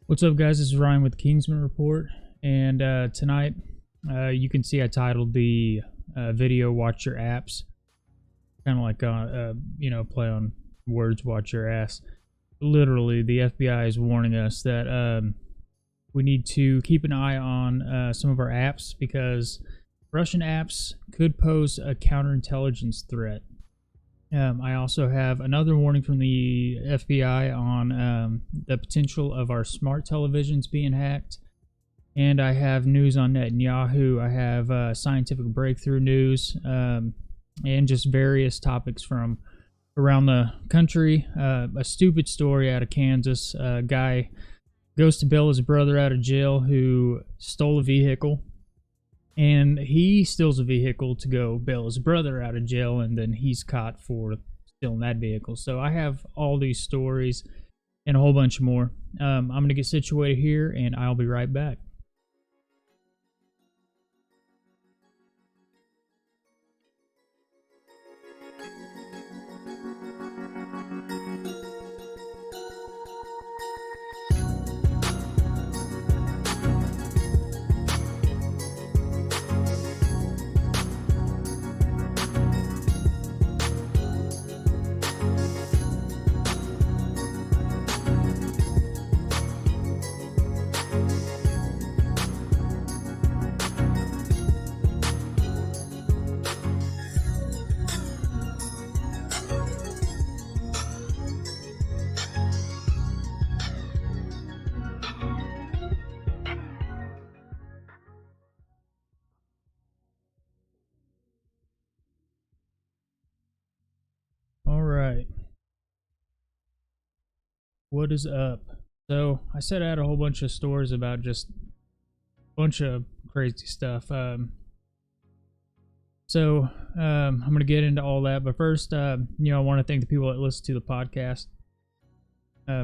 What's up, guys? This is Ryan with Kingsman Report, and tonight you can see I titled the video "Watch Your Apps," kind of like play on words, "Watch your ass." Literally, the FBI is warning us that we need to keep an eye on some of our apps because Russian apps could pose a counterintelligence threat. I also have another warning from the FBI on the potential of our smart televisions being hacked. And I have news on Netanyahu. I have scientific breakthrough news and just various topics from around the country. A stupid story out of Kansas. A guy goes to bail his brother out of jail who stole a vehicle. And he steals a vehicle to go bail his brother out of jail, and then he's caught for stealing that vehicle. So I have all these stories and a whole bunch more. I'm going to get situated here, and I'll be right back. Alright. What is up? So, I said I had a whole bunch of stories about just a bunch of crazy stuff. I'm going to get into all that. But first, I want to thank the people that listen to the podcast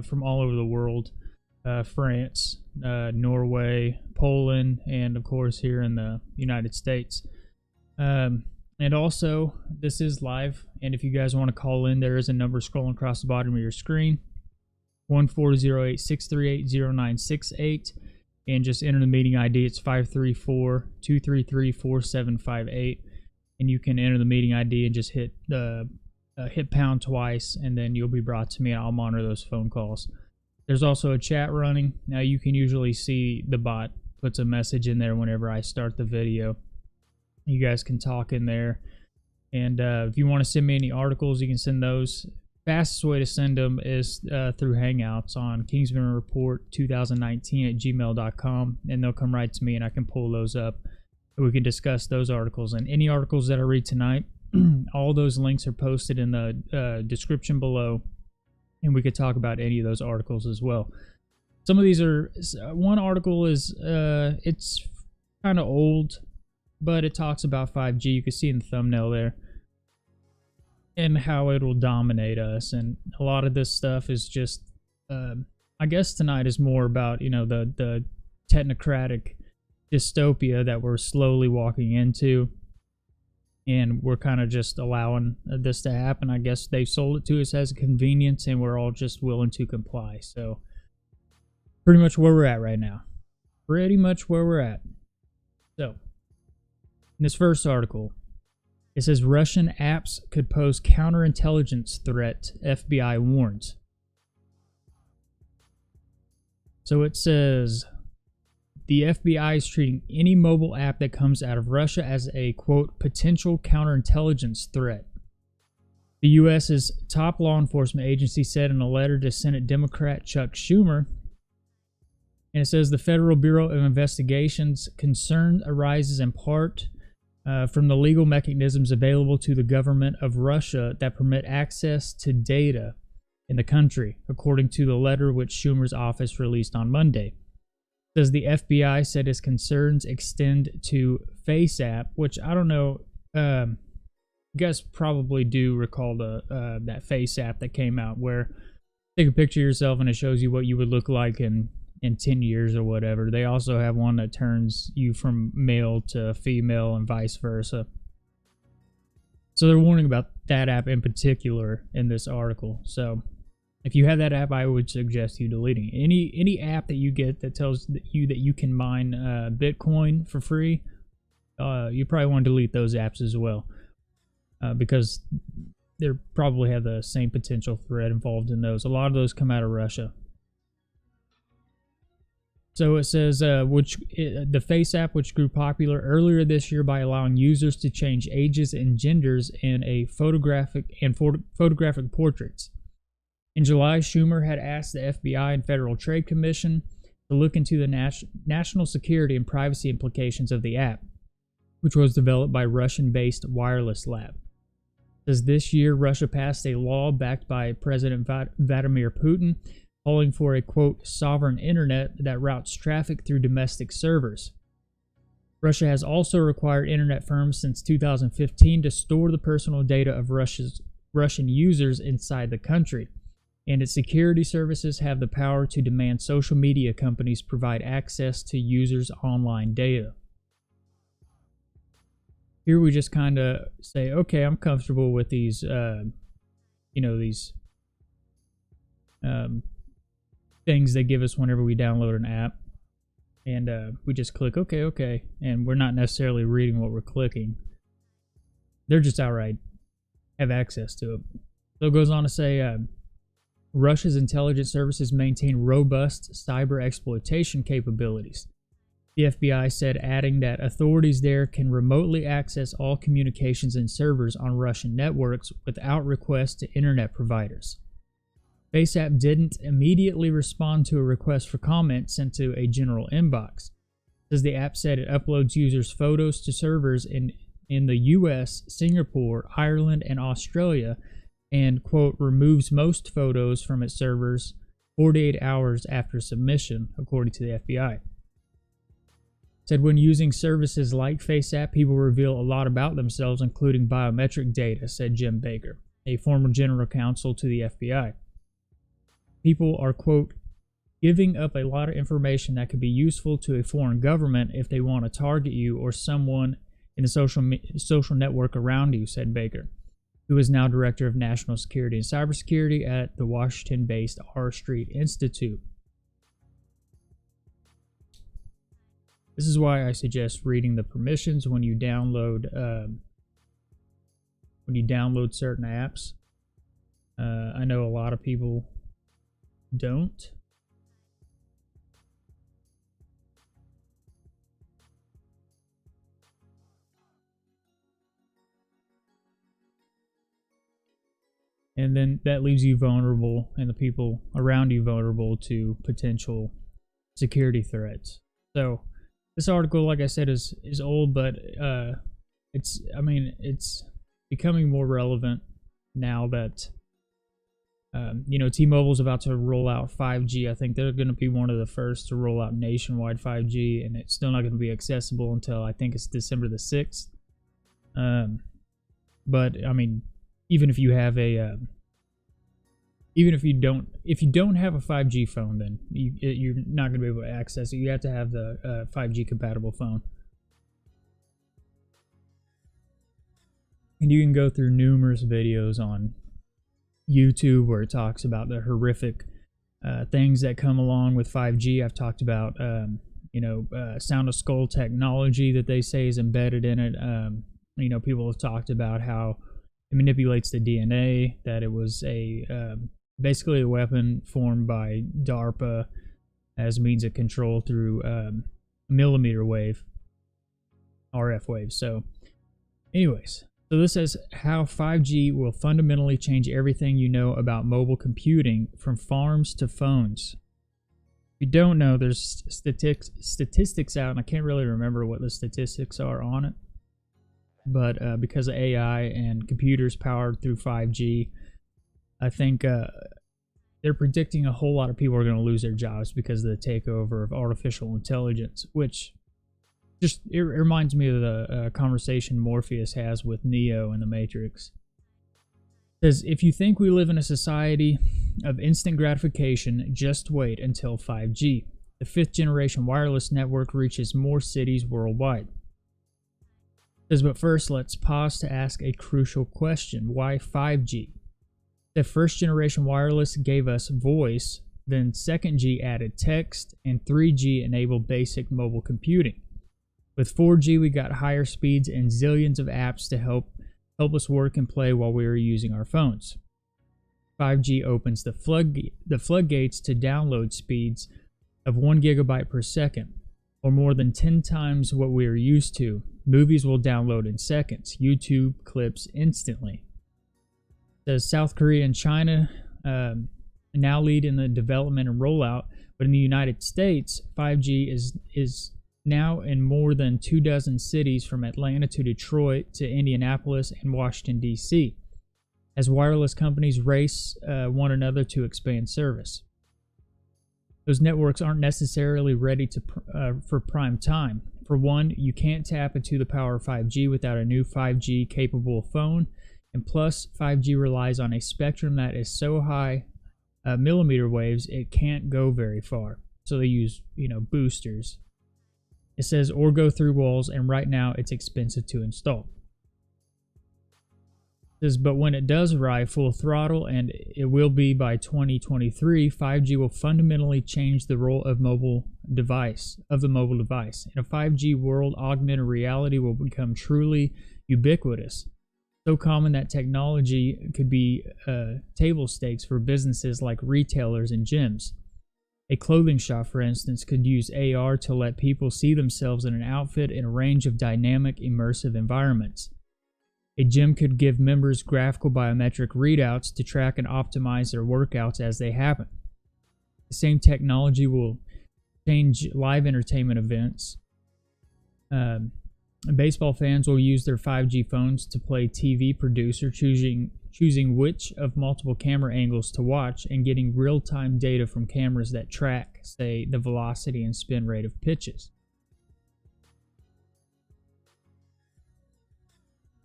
from all over the world. France, Norway, Poland, and of course here in the United States. And also, this is live, and if you guys want to call in, there is a number scrolling across the bottom of your screen, 1-408-638-0968, and just enter the meeting ID. It's 534-233-4758, and you can enter the meeting ID and just hit pound twice, and then you'll be brought to me, and I'll monitor those phone calls. There's also a chat running. Now, you can usually see the bot puts a message in there whenever I start the video. You guys can talk in there, and if you want to send me any articles, you can send those. Fastest way to send them is through Hangouts on kingsmanreport2019@gmail.com, and they'll come right to me, and I can pull those up, and we can discuss those articles. And any articles that I read tonight, all those links are posted in the description below, and we could talk about any of those articles as well. Some of these are, one article is, it's kind of old, but it talks about 5G. You can see in the thumbnail there, and how it will dominate us. And a lot of this stuff is just, I guess tonight is more about, the technocratic dystopia that we're slowly walking into, and we're kind of just allowing this to happen. I guess they've sold it to us as a convenience, and we're all just willing to comply. So pretty much where we're at right now. Pretty much where we're at. So in this first article, it says Russian apps could pose counterintelligence threat, FBI warns. So it says the FBI is treating any mobile app that comes out of Russia as a, quote, potential counterintelligence threat. The U.S.'s top law enforcement agency said in a letter to Senate Democrat Chuck Schumer. And it says the Federal Bureau of Investigation's concern arises in part from the legal mechanisms available to the government of Russia that permit access to data in the country, according to the letter which Schumer's office released on Monday. It says the FBI said its concerns extend to Face app, which I don't know, you guys probably do recall that Face app that came out where you take a picture of yourself and it shows you what you would look like in 10 years or whatever. They also have one that turns you from male to female and vice versa. So they're warning about that app in particular in this article. So If you have that app, I would suggest you deleting it. Any app that you get that tells you that you can mine Bitcoin for free, you probably want to delete those apps as well, because they probably have the same potential threat involved in those. A lot of those come out of Russia. So it says, the Face app, which grew popular earlier this year by allowing users to change ages and genders in a photographic portraits. In July, Schumer had asked the FBI and Federal Trade Commission to look into the national security and privacy implications of the app, which was developed by Russian-based Wireless Lab. It says this year, Russia passed a law backed by President Vladimir Putin, calling for a, quote, sovereign internet that routes traffic through domestic servers. Russia has also required internet firms since 2015 to store the personal data of Russian users inside the country, and its security services have the power to demand social media companies provide access to users' online data. Here we just kind of say, okay, I'm comfortable with these, things they give us whenever we download an app, and we just click okay, and we're not necessarily reading what we're clicking. They're just outright have access to it. So it goes on to say, Russia's intelligence services maintain robust cyber exploitation capabilities. The FBI said, adding that authorities there can remotely access all communications and servers on Russian networks without request to internet providers. FaceApp didn't immediately respond to a request for comment sent to a general inbox. As the app said, it uploads users' photos to servers in the US, Singapore, Ireland, and Australia, and, quote, removes most photos from its servers 48 hours after submission, according to the FBI. It said when using services like FaceApp, people reveal a lot about themselves, including biometric data, said Jim Baker, a former general counsel to the FBI. People are, quote, giving up a lot of information that could be useful to a foreign government if they want to target you or someone in the social network around you, said Baker, who is now Director of National Security and Cybersecurity at the Washington-based R Street Institute. This is why I suggest reading the permissions when you download certain apps. I know a lot of people don't. And then that leaves you vulnerable and the people around you vulnerable to potential security threats. So this article, like I said, is old, but it's becoming more relevant now that T-Mobile's about to roll out 5G. I think they're going to be one of the first to roll out nationwide 5G, and it's still not going to be accessible until I think it's December the 6th. But I mean, even if you have a if you don't have a 5G phone, then you're not going to be able to access it. You have to have the 5G compatible phone. And you can go through numerous videos on YouTube where it talks about the horrific things that come along with 5G. I've talked about Sound of Skull technology that they say is embedded in it. People have talked about how it manipulates the DNA, that it was basically a weapon formed by DARPA as means of control through millimeter wave, RF waves. So anyways, so this says how 5G will fundamentally change everything you know about mobile computing from farms to phones. If you don't know, there's statistics out, and I can't really remember what the statistics are on it. But because of AI and computers powered through 5G, I think they're predicting a whole lot of people are going to lose their jobs because of the takeover of artificial intelligence, which it reminds me of the conversation Morpheus has with Neo in the Matrix. It says, if you think we live in a society of instant gratification, just wait until 5G. The 5th generation wireless network reaches more cities worldwide. It says, but first, let's pause to ask a crucial question. Why 5G? The first generation wireless gave us voice, then 2nd G added text, and 3G enabled basic mobile computing. With 4G, we got higher speeds and zillions of apps to help us work and play while we were using our phones. 5G opens the floodgates to download speeds of 1 gigabyte per second, or more than 10 times what we are used to. Movies will download in seconds, YouTube clips instantly. The South Korea and China now lead in the development and rollout, but in the United States, 5G is now in more than 24 cities from Atlanta to Detroit to Indianapolis and Washington, D.C., as wireless companies race one another to expand service. Those networks aren't necessarily ready for prime time. For one, you can't tap into the power of 5G without a new 5G capable phone, and plus 5G relies on a spectrum that is so high millimeter waves it can't go very far. So they use boosters. It says or go through walls, and right now it's expensive to install. It says, but when it does arrive full throttle, and it will be by 2023, 5G will fundamentally change the role of the mobile device. In a 5G world, augmented reality will become truly ubiquitous, so common that technology could be table stakes for businesses like retailers and gyms. A clothing shop, for instance, could use AR to let people see themselves in an outfit in a range of dynamic, immersive environments. A gym could give members graphical biometric readouts to track and optimize their workouts as they happen. The same technology will change live entertainment events. Baseball fans will use their 5G phones to play TV producer, choosing which of multiple camera angles to watch and getting real-time data from cameras that track, say, the velocity and spin rate of pitches.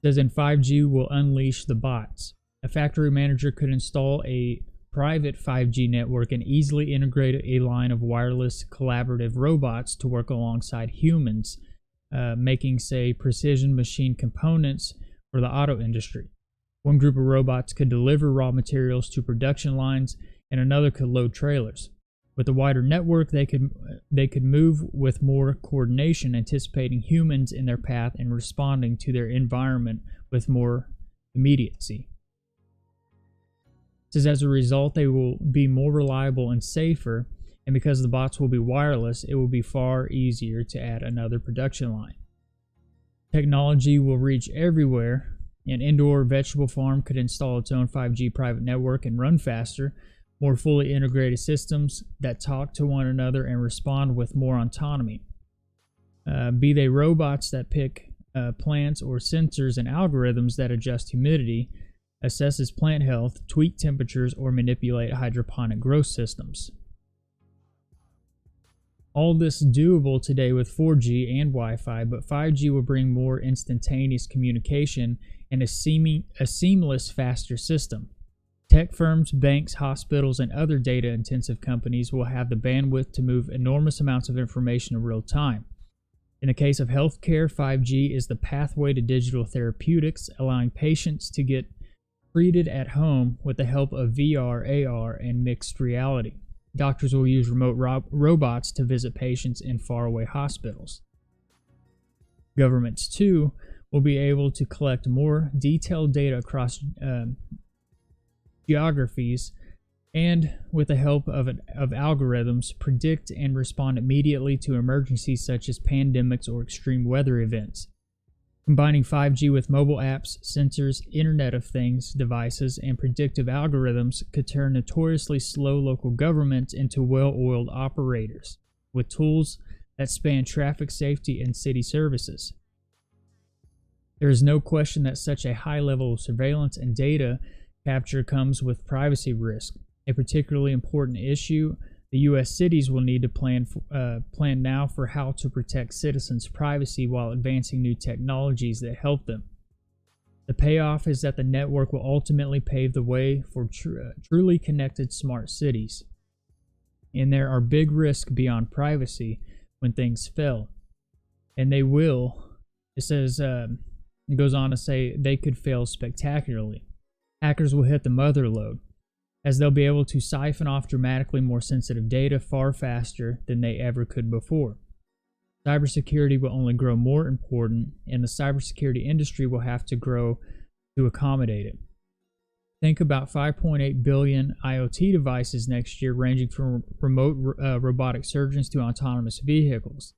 It says in 5G will unleash the bots. A factory manager could install a private 5G network and easily integrate a line of wireless collaborative robots to work alongside humans, making, say, precision machine components for the auto industry. One group of robots could deliver raw materials to production lines, and another could load trailers. With a wider network, they could move with more coordination, anticipating humans in their path and responding to their environment with more immediacy. It says as a result, they will be more reliable and safer, and because the bots will be wireless, it will be far easier to add another production line. Technology will reach everywhere. An indoor vegetable farm could install its own 5G private network and run faster. More fully integrated systems that talk to one another and respond with more autonomy. Be they robots that pick plants or sensors and algorithms that adjust humidity, assesses plant health, tweak temperatures, or manipulate hydroponic growth systems. All this doable today with 4G and Wi-Fi, but 5G will bring more instantaneous communication and a seamless, faster system. Tech firms, banks, hospitals, and other data-intensive companies will have the bandwidth to move enormous amounts of information in real time. In the case of healthcare, 5G is the pathway to digital therapeutics, allowing patients to get treated at home with the help of VR, AR, and mixed reality. Doctors will use remote robots to visit patients in faraway hospitals. Governments, too, will be able to collect more detailed data across geographies and, with the help of algorithms, predict and respond immediately to emergencies such as pandemics or extreme weather events. Combining 5G with mobile apps, sensors, Internet of Things devices, and predictive algorithms could turn notoriously slow local governments into well-oiled operators, with tools that span traffic safety and city services. There is no question that such a high level of surveillance and data capture comes with privacy risk, a particularly important issue. The U.S. cities will need to plan now for how to protect citizens' privacy while advancing new technologies that help them. The payoff is that the network will ultimately pave the way for truly connected smart cities. And there are big risks beyond privacy when things fail. And they will. It says, it goes on to say, they could fail spectacularly. Hackers will hit the mother lode, as they'll be able to siphon off dramatically more sensitive data far faster than they ever could before. Cybersecurity will only grow more important, and the cybersecurity industry will have to grow to accommodate it. Think about 5.8 billion IoT devices next year, ranging from remote robotic surgeons to autonomous vehicles.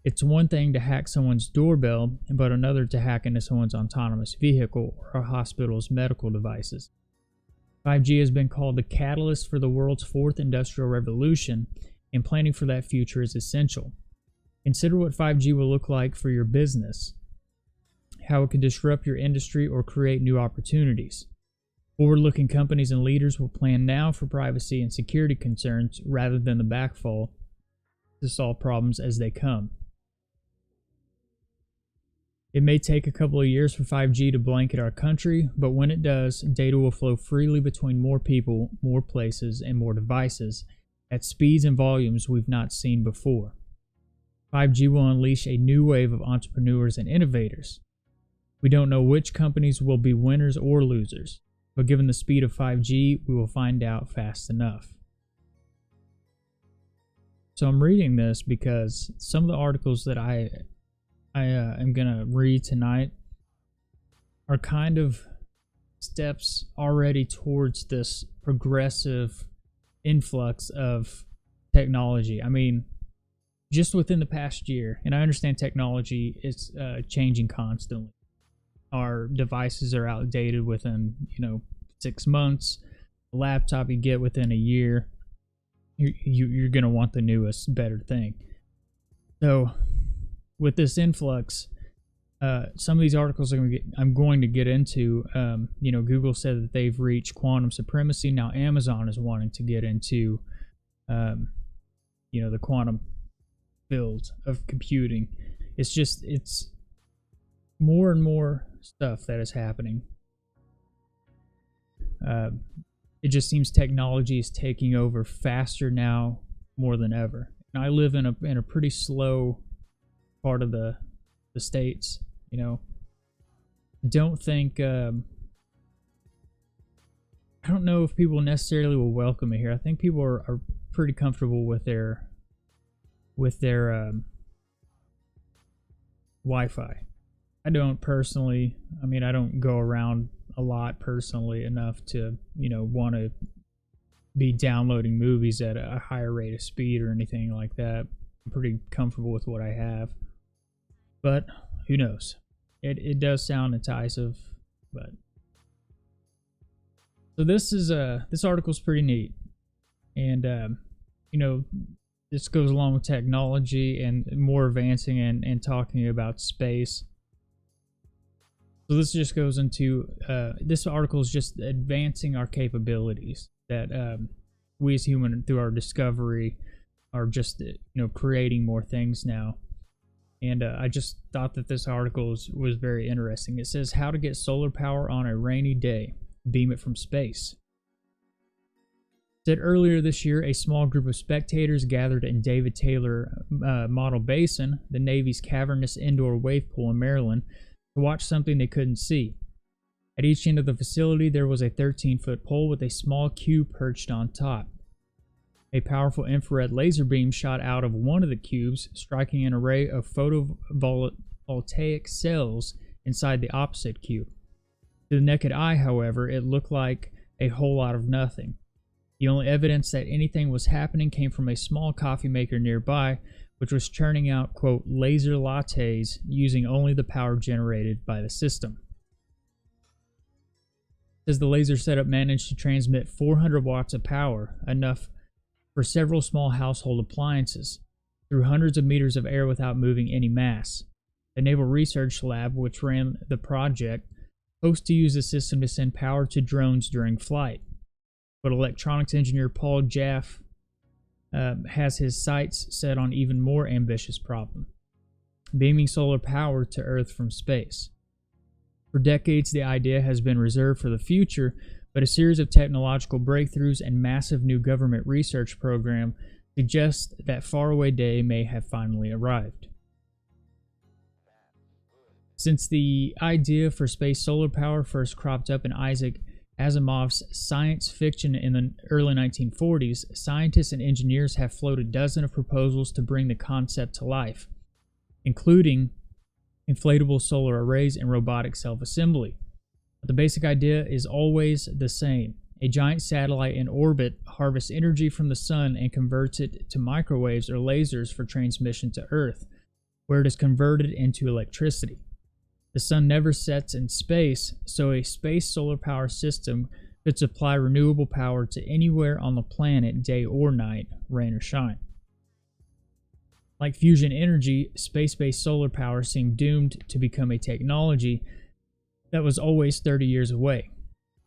It's one thing to hack someone's doorbell, but another to hack into someone's autonomous vehicle or a hospital's medical devices. 5G has been called the catalyst for the world's fourth industrial revolution, and planning for that future is essential. Consider what 5G will look like for your business, how it could disrupt your industry or create new opportunities. Forward-looking companies and leaders will plan now for privacy and security concerns rather than the backfall to solve problems as they come. It may take a couple of years for 5G to blanket our country, but when it does, data will flow freely between more people, more places, and more devices at speeds and volumes we've not seen before. 5G will unleash a new wave of entrepreneurs and innovators. We don't know which companies will be winners or losers, but given the speed of 5G, we will find out fast enough. So I'm reading this because some of the articles that I am going to read tonight are kind of steps already towards this progressive influx of technology. I mean, just within the past year, and I understand technology is changing constantly. Our devices are outdated within, 6 months. The laptop you get within a year, you're going to want the newest, better thing. So with this influx, some of these articles I'm going to get into, Google said that they've reached quantum supremacy. Now Amazon is wanting to get into, the quantum field of computing. It's more and more stuff that is happening. It just seems technology is taking over faster now more than ever. And I live in a pretty slow part of the States, Don't think I don't know if people necessarily will welcome it here. I think people are pretty comfortable with their Wi-Fi. I don't personally. I mean, I don't go around a lot personally enough to, want to be downloading movies at a higher rate of speed or anything like that. I'm pretty comfortable with what I have. But who knows? It does sound enticing, but so this article's pretty neat, and this goes along with technology and more advancing and talking about space. So this just goes into this article is just advancing our capabilities that we as humans through our discovery are just creating more things now. And I just thought that this article was very interesting. It says how to get solar power on a rainy day, beam it from space. Said earlier this year, a small group of spectators gathered in David Taylor Model Basin, the Navy's cavernous indoor wave pool in Maryland, to watch something they couldn't see. At each end of the facility, there was a 13-foot pole with a small cube perched on top. A powerful infrared laser beam shot out of one of the cubes, striking an array of photovoltaic cells inside the opposite cube. To the naked eye, however, it looked like a whole lot of nothing. The only evidence that anything was happening came from a small coffee maker nearby, which was churning out, quote, laser lattes using only the power generated by the system. It says the laser setup managed to transmit 400 watts of power, enough for several small household appliances, through hundreds of meters of air without moving any mass. The Naval Research Lab, which ran the project, hopes to use the system to send power to drones during flight. But electronics engineer Paul Jaffe has his sights set on even more ambitious problem: beaming solar power to Earth from space. For decades, the idea has been reserved for the future, but a series of technological breakthroughs and massive new government research program suggest that faraway day may have finally arrived. Since the idea for space solar power first cropped up in Isaac Asimov's science fiction in the early 1940s, scientists and engineers have floated dozens of proposals to bring the concept to life, including inflatable solar arrays and robotic self-assembly. But the basic idea is always the same. A giant satellite in orbit harvests energy from the sun and converts it to microwaves or lasers for transmission to Earth, where it is converted into electricity. The sun never sets in space, so a space solar power system could supply renewable power to anywhere on the planet, day or night, rain or shine. Like fusion energy, space-based solar power seemed doomed to become a technology that was always 30 years away.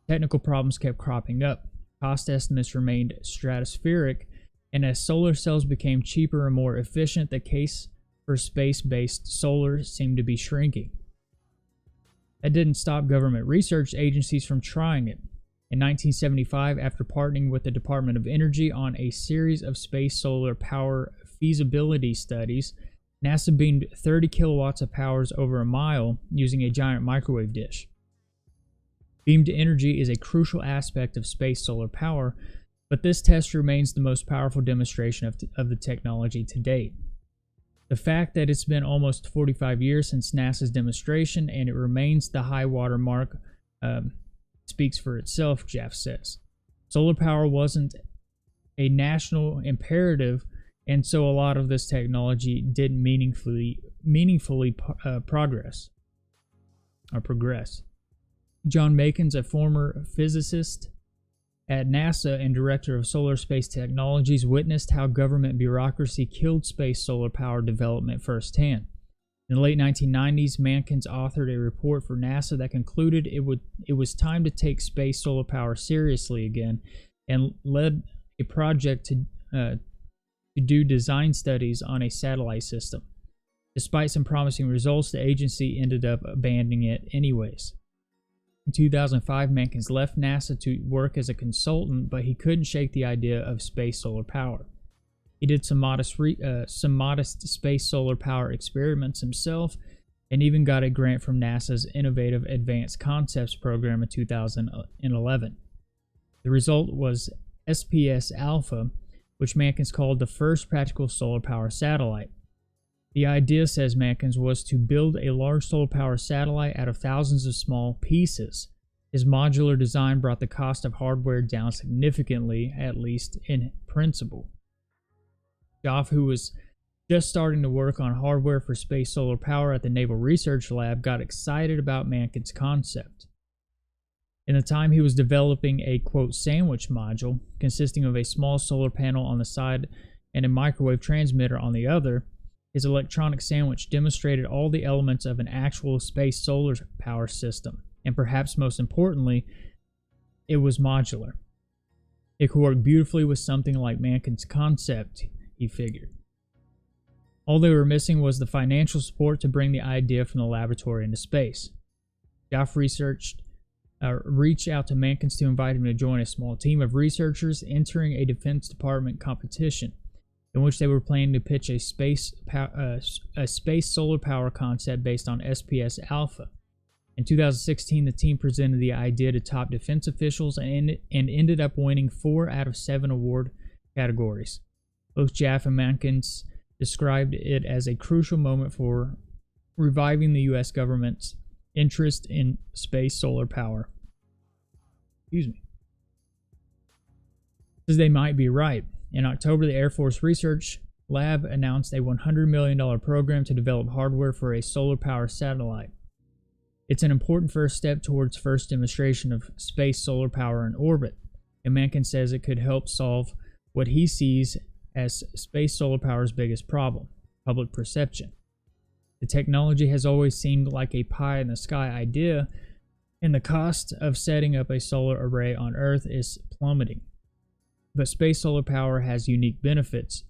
Technical problems kept cropping up, cost estimates remained stratospheric, and as solar cells became cheaper and more efficient, the case for space-based solar seemed to be shrinking. That didn't stop government research agencies from trying it. In 1975, after partnering with the Department of Energy on a series of space solar power feasibility studies, NASA beamed 30 kilowatts of power over a mile using a giant microwave dish. Beamed energy is a crucial aspect of space solar power, but this test remains the most powerful demonstration of the technology to date. The fact that it's been almost 45 years since NASA's demonstration and it remains the high water mark speaks for itself, Jaff says. Solar power wasn't a national imperative, and so a lot of this technology didn't meaningfully progress. John Makins, a former physicist at NASA and director of solar space technologies, witnessed how government bureaucracy killed space solar power development firsthand. In the late 1990s, Mankins authored a report for NASA that concluded it was time to take space solar power seriously again, and led a project to do design studies on a satellite system. Despite some promising results, the agency ended up abandoning it anyways. In 2005, Mankins left NASA to work as a consultant, but he couldn't shake the idea of space solar power. He did some modest space solar power experiments himself, and even got a grant from NASA's Innovative Advanced Concepts program in 2011. The result was SPS Alpha, which Mankins called the first practical solar power satellite. The idea, says Mankins, was to build a large solar power satellite out of thousands of small pieces. His modular design brought the cost of hardware down significantly, at least in principle. Joff, who was just starting to work on hardware for space solar power at the Naval Research Lab, got excited about Mankins' concept. In the time he was developing a, quote, sandwich module, consisting of a small solar panel on the side and a microwave transmitter on the other, his electronic sandwich demonstrated all the elements of an actual space solar power system, and perhaps most importantly, it was modular. It could work beautifully with something like Mankins' concept, he figured. All they were missing was the financial support to bring the idea from the laboratory into space. Joff reached out to Mankins to invite him to join a small team of researchers entering a Defense Department competition, in which they were planning to pitch a space solar power concept based on SPS Alpha. In 2016, the team presented the idea to top defense officials and ended up winning 4 out of 7 award categories. Both Jaff and Mankins described it as a crucial moment for reviving the U.S. government's interest in space solar power. Says they might be right. In October, the Air Force Research Lab announced a $100 million program to develop hardware for a solar power satellite. It's an important first step towards first demonstration of space solar power in orbit, and Mankins says it could help solve what he sees as space solar power's biggest problem: public perception. The technology has always seemed like a pie-in-the-sky idea, and the cost of setting up a solar array on Earth is plummeting. But space solar power has unique benefits,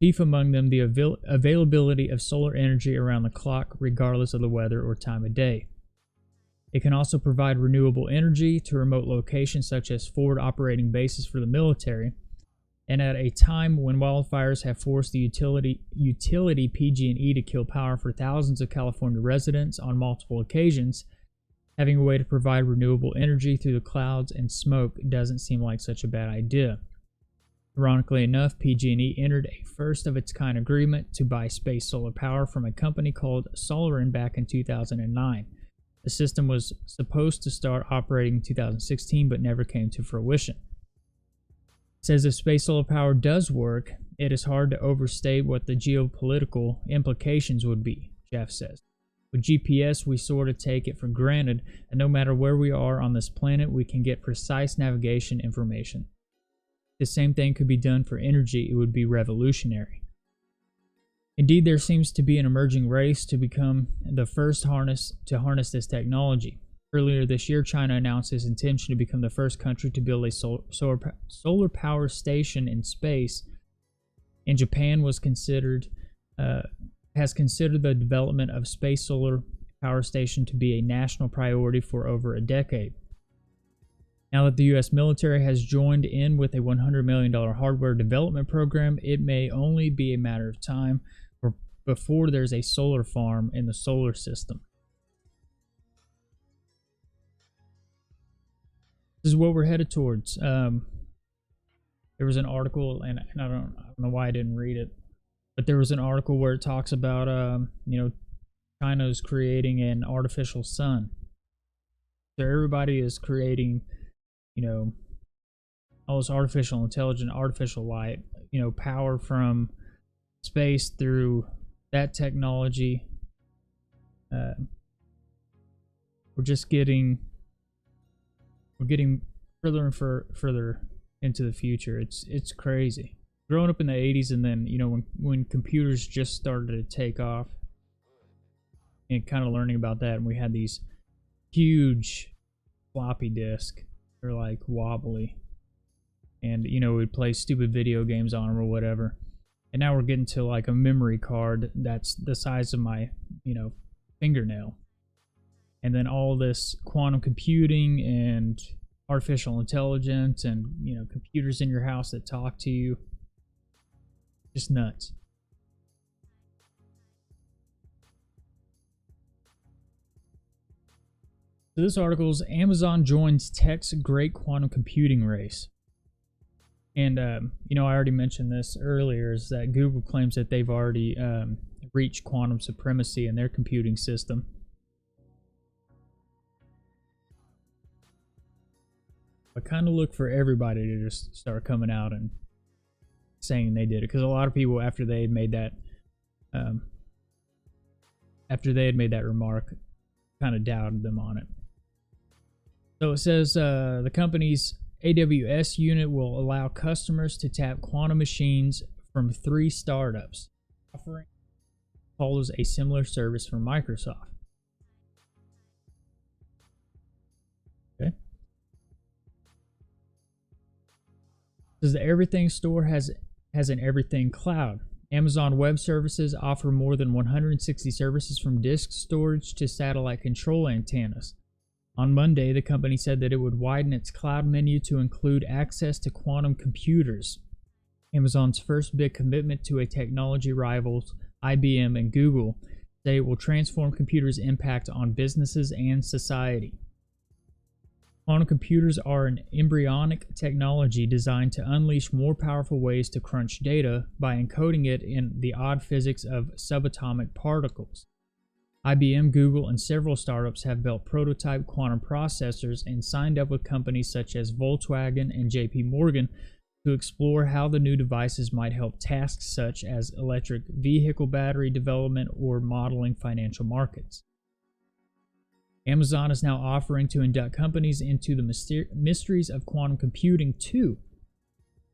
chief among them the availability of solar energy around the clock regardless of the weather or time of day. It can also provide renewable energy to remote locations such as forward operating bases for the military, and at a time when wildfires have forced the utility PG&E to kill power for thousands of California residents on multiple occasions, Having a way to provide renewable energy through the clouds and smoke doesn't seem like such a bad idea. Ironically enough, PG&E entered a first-of-its-kind agreement to buy space solar power from a company called Solarin back in 2009. The system was supposed to start operating in 2016, but never came to fruition. It says if space solar power does work, it is hard to overstate what the geopolitical implications would be, Jeff says. With GPS, we sort of take it for granted, and no matter where we are on this planet, we can get precise navigation information. The same thing could be done for energy. It would be revolutionary. Indeed, there seems to be an emerging race to become the first to harness this technology. Earlier this year, China announced its intention to become the first country to build a solar power station in space, and Japan has considered the development of space solar power station to be a national priority for over a decade. Now that the U.S. military has joined in with a $100 million hardware development program, it may only be a matter of time before there's a solar farm in the solar system. This is what we're headed towards. There was an article, and I don't know why I didn't read it, but there was an article where it talks about, China's creating an artificial sun. So everybody is creating, all this artificial intelligence, artificial light, power from space through that technology. We're getting further and further into the future. It's crazy. Growing up in the 80s, and then when computers just started to take off, and kind of learning about that, and we had these huge floppy disk. They're like wobbly, and we'd play stupid video games on them or whatever. And now we're getting to like a memory card that's the size of my fingernail, and then all this quantum computing and artificial intelligence and computers in your house that talk to you. Just nuts. So this article is Amazon joins tech's great quantum computing race. And, I already mentioned this earlier, is that Google claims that they've already reached quantum supremacy in their computing system. I kind of look for everybody to just start coming out and saying they did it, because a lot of people, after they had made that remark, kind of doubted them on it. So it says the company's AWS unit will allow customers to tap quantum machines from 3 startups, offering follows a similar service from Microsoft. Okay. It says the Everything Store has an Everything Cloud. Amazon Web Services offer more than 160 services from disk storage to satellite control antennas. On Monday, the company said that it would widen its cloud menu to include access to quantum computers. Amazon's first big commitment to a technology rivals, IBM and Google, say it will transform computers' impact on businesses and society. Quantum computers are an embryonic technology designed to unleash more powerful ways to crunch data by encoding it in the odd physics of subatomic particles. IBM, Google, and several startups have built prototype quantum processors and signed up with companies such as Volkswagen and JP Morgan to explore how the new devices might help tasks such as electric vehicle battery development or modeling financial markets. Amazon is now offering to induct companies into the mysteries of quantum computing too.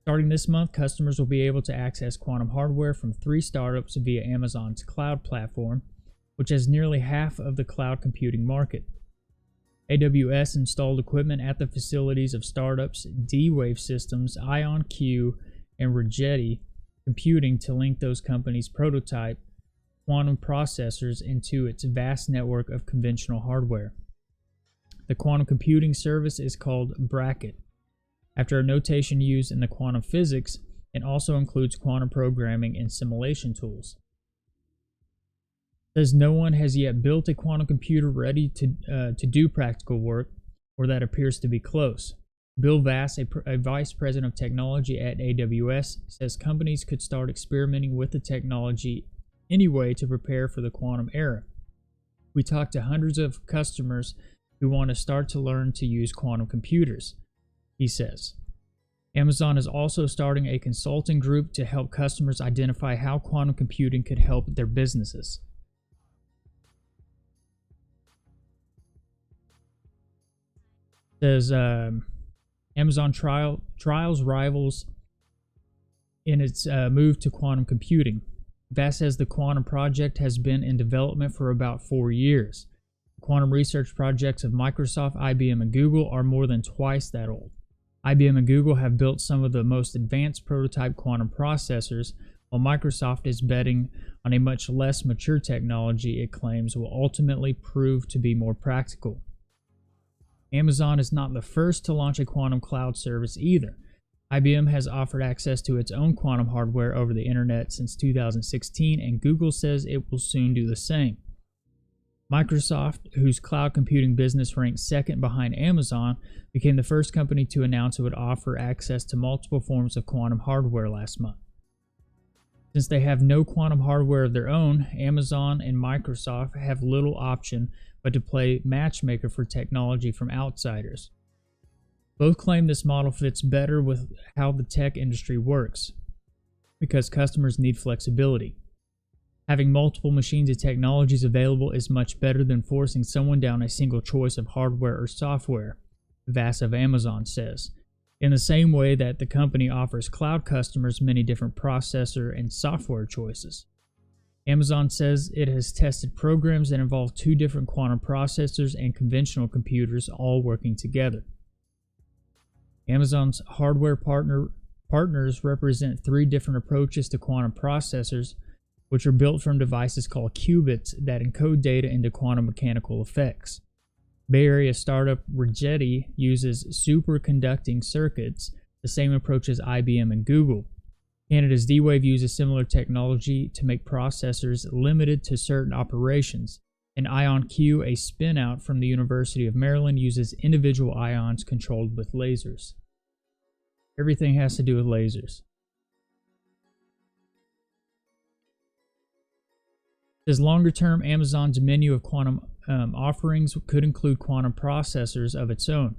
Starting this month, customers will be able to access quantum hardware from 3 startups via Amazon's cloud platform, which has nearly half of the cloud computing market. AWS installed equipment at the facilities of startups D-Wave Systems, IonQ, and Rigetti Computing to link those companies' prototype quantum processors into its vast network of conventional hardware. The quantum computing service is called Bracket, after a notation used in the quantum physics, and also includes quantum programming and simulation tools. Says no one has yet built a quantum computer ready to do practical work, or that appears to be close. Bill Vass, a vice president of technology at AWS, says companies could start experimenting with the technology anyway to prepare for the quantum era. We talked to hundreds of customers who want to start to learn to use quantum computers, he says. Amazon is also starting a consulting group to help customers identify how quantum computing could help their businesses. Says Amazon trials rivals in its move to quantum computing. Vass says the quantum project has been in development for about 4 years. Quantum research projects of Microsoft, IBM, and Google are more than twice that old. IBM and Google have built some of the most advanced prototype quantum processors, while Microsoft is betting on a much less mature technology it claims will ultimately prove to be more practical. Amazon is not the first to launch a quantum cloud service either. IBM has offered access to its own quantum hardware over the internet since 2016, and Google says it will soon do the same. Microsoft, whose cloud computing business ranks second behind Amazon, became the first company to announce it would offer access to multiple forms of quantum hardware last month. Since they have no quantum hardware of their own, Amazon and Microsoft have little option but to play matchmaker for technology from outsiders. Both claim this model fits better with how the tech industry works, because customers need flexibility. Having multiple machines and technologies available is much better than forcing someone down a single choice of hardware or software, Vass of Amazon says, in the same way that the company offers cloud customers many different processor and software choices. Amazon says it has tested programs that involve 2 different quantum processors and conventional computers all working together. Amazon's hardware partners represent 3 different approaches to quantum processors, which are built from devices called qubits that encode data into quantum mechanical effects. Bay Area startup Rigetti uses superconducting circuits, the same approach as IBM and Google. Canada's D-Wave uses similar technology to make processors limited to certain operations. And IonQ, a spin-out from the University of Maryland, uses individual ions controlled with lasers. Everything has to do with lasers. Says longer term, Amazon's menu of quantum offerings could include quantum processors of its own.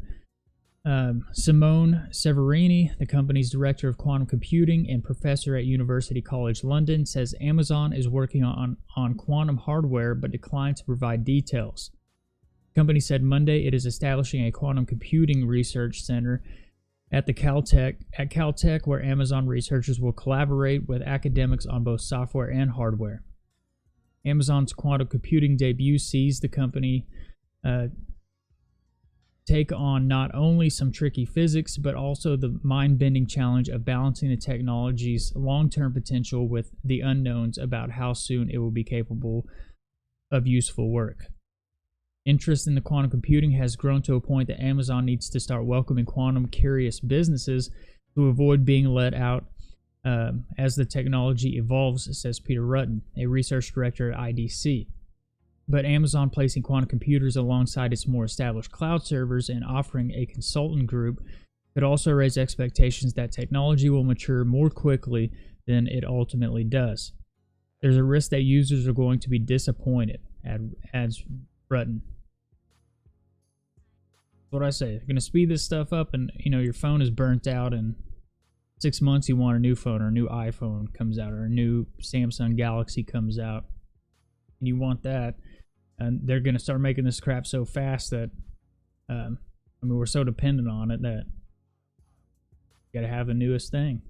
Simone Severini, the company's director of quantum computing and professor at University College London, says Amazon is working on quantum hardware but declined to provide details. The company said Monday it is establishing a quantum computing research center at Caltech, where Amazon researchers will collaborate with academics on both software and hardware. Amazon's quantum computing debut sees the company take on not only some tricky physics, but also the mind-bending challenge of balancing the technology's long-term potential with the unknowns about how soon it will be capable of useful work. Interest in the quantum computing has grown to a point that Amazon needs to start welcoming quantum-curious businesses to avoid being let out as the technology evolves, says Peter Rutten, a research director at IDC. But Amazon placing quantum computers alongside its more established cloud servers and offering a consultant group could also raise expectations that technology will mature more quickly than it ultimately does. There's a risk that users are going to be disappointed, adds Rutten. That's what I say. They're going to speed this stuff up, and your phone is burnt out, and 6 months you want a new phone, or a new iPhone comes out, or a new Samsung Galaxy comes out, and you want that. And they're going to start making this crap so fast that, we're so dependent on it that you got to have the newest thing.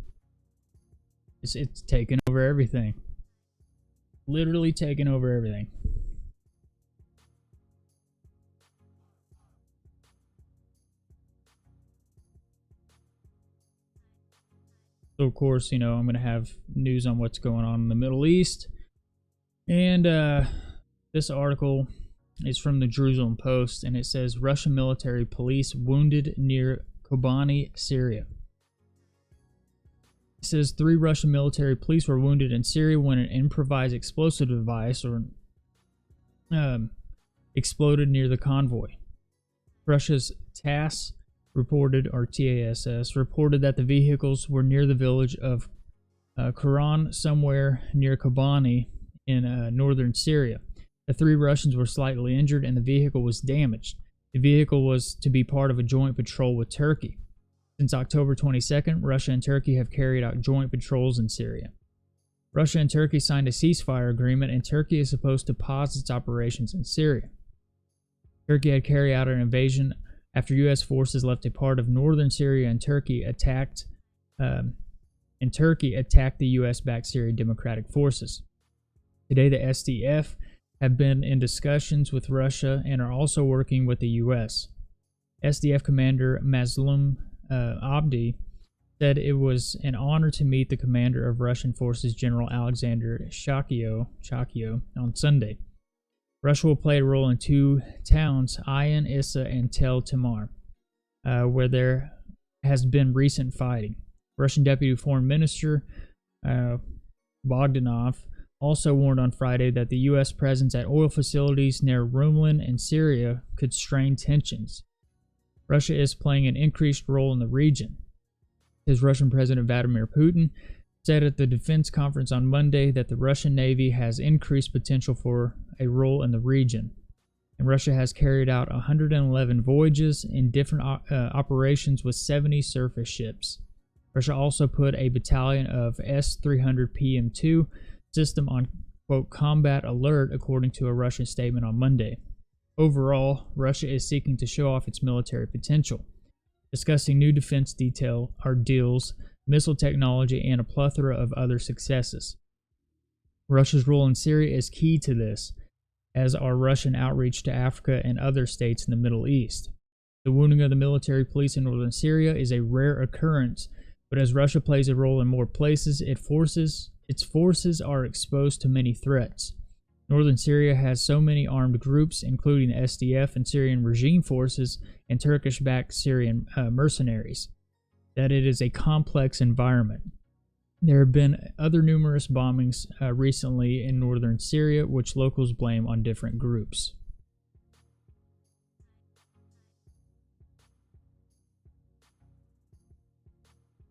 It's taking over everything. Literally taking over everything. So, of course, I'm going to have news on what's going on in the Middle East. And, this article is from the Jerusalem Post, and it says Russian military police wounded near Kobani, Syria. It says 3 Russian military police were wounded in Syria when an improvised explosive device, or exploded near the convoy. Russia's TASS reported, or TASS, reported that the vehicles were near the village of Quran, somewhere near Kobani in northern Syria. The 3 Russians were slightly injured and the vehicle was damaged. The vehicle was to be part of a joint patrol with Turkey. Since October 22nd, Russia and Turkey have carried out joint patrols in Syria. Russia and Turkey signed a ceasefire agreement, and Turkey is supposed to pause its operations in Syria. Turkey had carried out an invasion after U.S. forces left a part of northern Syria, and Turkey attacked the U.S.-backed Syrian Democratic Forces. Today, the SDF have been in discussions with Russia and are also working with the U.S. SDF commander Mazlum Abdi said it was an honor to meet the commander of Russian forces, General Alexander Shakio, on Sunday. Russia will play a role in 2 towns, Ayan Issa and Tel Tamar, where there has been recent fighting. Russian Deputy Foreign Minister Bogdanov also warned on Friday that the U.S. presence at oil facilities near Rumlin and Syria could strain tensions. Russia is playing an increased role in the region. His Russian President Vladimir Putin said at the defense conference on Monday that the Russian Navy has increased potential for a role in the region. And Russia has carried out 111 voyages in different operations with 70 surface ships. Russia also put a battalion of S-300 PM-2 system on, quote, combat alert, according to a Russian statement on Monday. Overall, Russia is seeking to show off its military potential, discussing new defense deals, missile technology, and a plethora of other successes. Russia's role in Syria is key to this, as are Russian outreach to Africa and other states in the Middle East. The wounding of the military police in northern Syria is a rare occurrence, but as Russia plays a role in more places, its forces are exposed to many threats. Northern Syria has so many armed groups, including the SDF and Syrian regime forces and Turkish-backed Syrian mercenaries, that it is a complex environment. There have been other numerous bombings recently in northern Syria, which locals blame on different groups.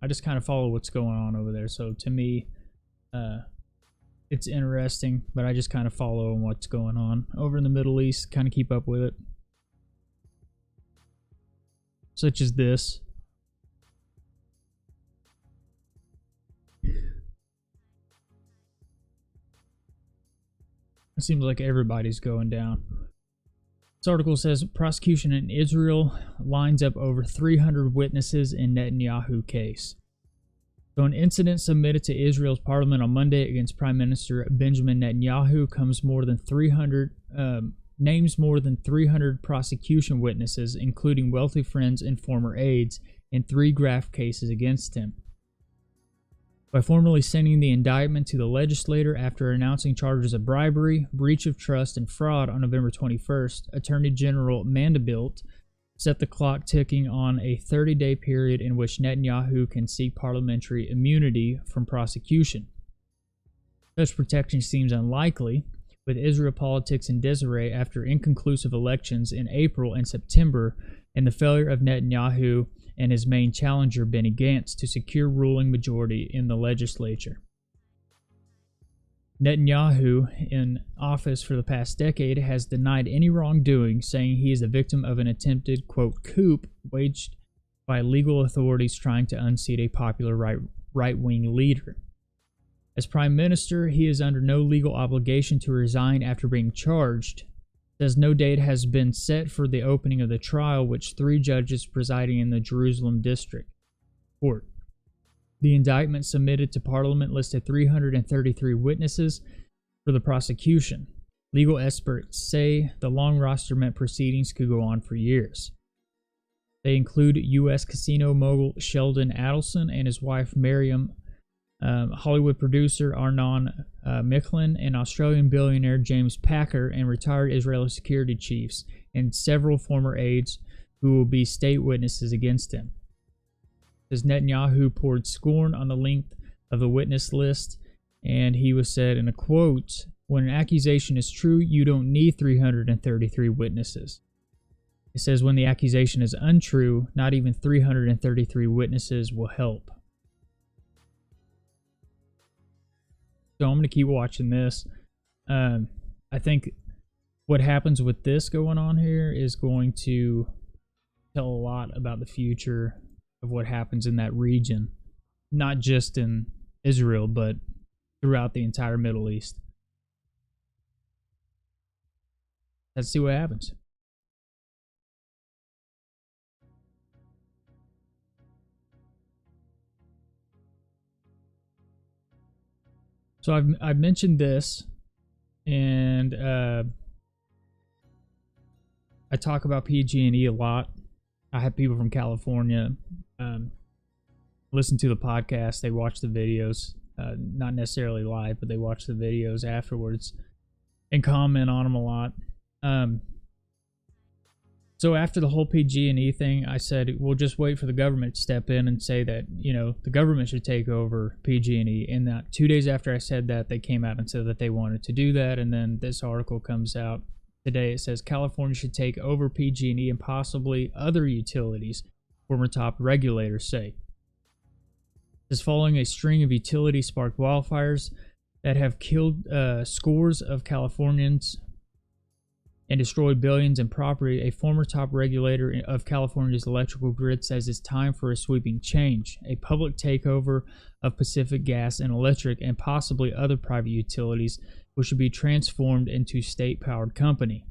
I just kind of follow what's going on over there, so to me, it's interesting, but I just kind of follow what's going on over in the Middle East, kind of keep up with it. Such as this. It seems like everybody's going down. This article says prosecution in Israel lines up over 300 witnesses in Netanyahu case. So an incident submitted to Israel's parliament on Monday against Prime Minister Benjamin Netanyahu names more than 300 prosecution witnesses, including wealthy friends and former aides, in 3 graft cases against him. By formally sending the indictment to the legislator after announcing charges of bribery, breach of trust, and fraud on November 21st, Attorney General Mandelblit set the clock ticking on a 30-day period in which Netanyahu can seek parliamentary immunity from prosecution. Such protection seems unlikely, with Israel politics in disarray after inconclusive elections in April and September and the failure of Netanyahu and his main challenger Benny Gantz to secure ruling majority in the legislature. Netanyahu, in office for the past decade, has denied any wrongdoing, saying he is a victim of an attempted, quote, coup waged by legal authorities trying to unseat a popular right-wing leader. As prime minister, he is under no legal obligation to resign after being charged. Says no date has been set for the opening of the trial, which 3 judges presiding in the Jerusalem District Court. The indictment submitted to Parliament listed 333 witnesses for the prosecution. Legal experts say the long roster meant proceedings could go on for years. They include U.S. casino mogul Sheldon Adelson and his wife Miriam, Hollywood producer Arnon Micklin, and Australian billionaire James Packer, and retired Israeli security chiefs, and several former aides who will be state witnesses against him. As Netanyahu poured scorn on the length of the witness list, and he was said in a quote, When an accusation is true, you don't need 333 witnesses. It says when the accusation is untrue, not even 333 witnesses will help. So I'm going to keep watching this. I think what happens with this going on here is going to tell a lot about the future of what happens in that region, not just in Israel, but throughout the entire Middle East. Let's see what happens. So I've mentioned this, and I talk about PG&E a lot. I have people from California listen to the podcast. They watch the videos, not necessarily live, but they watch the videos afterwards and comment on them a lot. So after the whole PG&E thing, I said, we'll just wait for the government to step in and say that, the government should take over PG&E. And that 2 days after I said that, they came out and said that they wanted to do that. And then this article comes out today. It says California should take over PG&E and possibly other utilities, former top regulators say. This is following a string of utility-sparked wildfires that have killed scores of Californians and destroyed billions in property. A former top regulator of California's electrical grid says it's time for a sweeping change, a public takeover of Pacific Gas and Electric and possibly other private utilities, which should be transformed into state-powered company.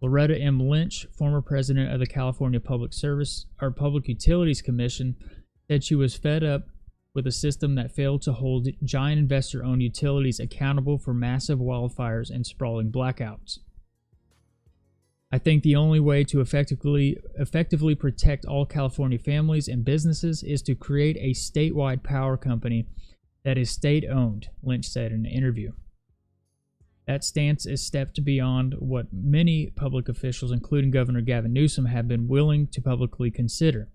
Loretta M. Lynch, former president of the California Public Utilities Commission, said she was fed up with a system that failed to hold giant investor-owned utilities accountable for massive wildfires and sprawling blackouts. I think the only way to effectively protect all California families and businesses is to create a statewide power company that is state-owned, Lynch said in an interview. That stance is stepped beyond what many public officials, including Governor Gavin Newsom, have been willing to publicly consider.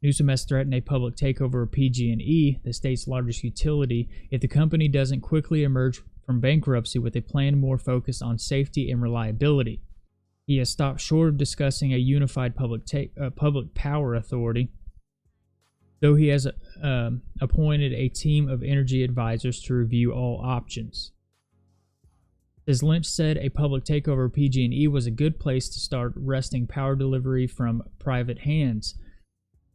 Newsom has threatened a public takeover of PG&E, the state's largest utility, if the company doesn't quickly emerge from bankruptcy with a plan more focused on safety and reliability. He has stopped short of discussing a unified public power authority, though he has appointed a team of energy advisors to review all options. As Lynch said, a public takeover of PG&E was a good place to start wresting power delivery from private hands.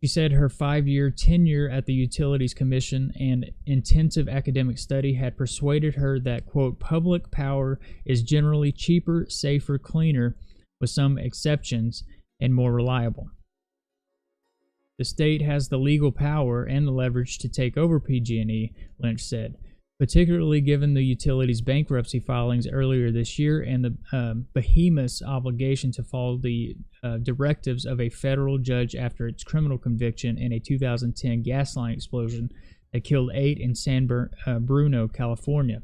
She said her 5-year tenure at the Utilities Commission and intensive academic study had persuaded her that, quote, public power is generally cheaper, safer, cleaner, with some exceptions, and more reliable. The state has the legal power and the leverage to take over PG&E, Lynch said, particularly given the utility's bankruptcy filings earlier this year and the behemoth's obligation to follow the directives of a federal judge after its criminal conviction in a 2010 gas line explosion that killed 8 in San Bruno, California.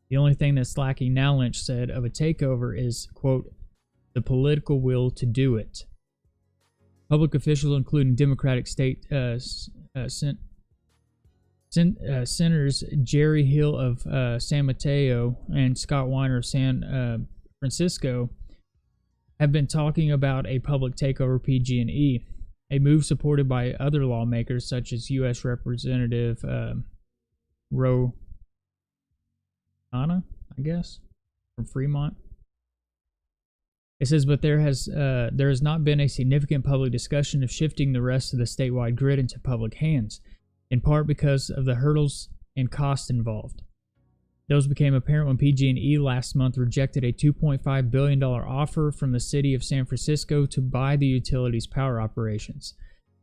The only thing that's lacking now, Lynch said, of a takeover is, quote, the political will to do it. Public officials, including Democratic state Senators Jerry Hill of San Mateo and Scott Weiner of San Francisco, have been talking about a public takeover of PG&E, a move supported by other lawmakers such as U.S. Representative Ro Khanna, I guess, from Fremont. It says, but there has not been a significant public discussion of shifting the rest of the statewide grid into public hands, in part because of the hurdles and costs involved. Those became apparent when PG&E last month rejected a $2.5 billion offer from the city of San Francisco to buy the utility's power operations.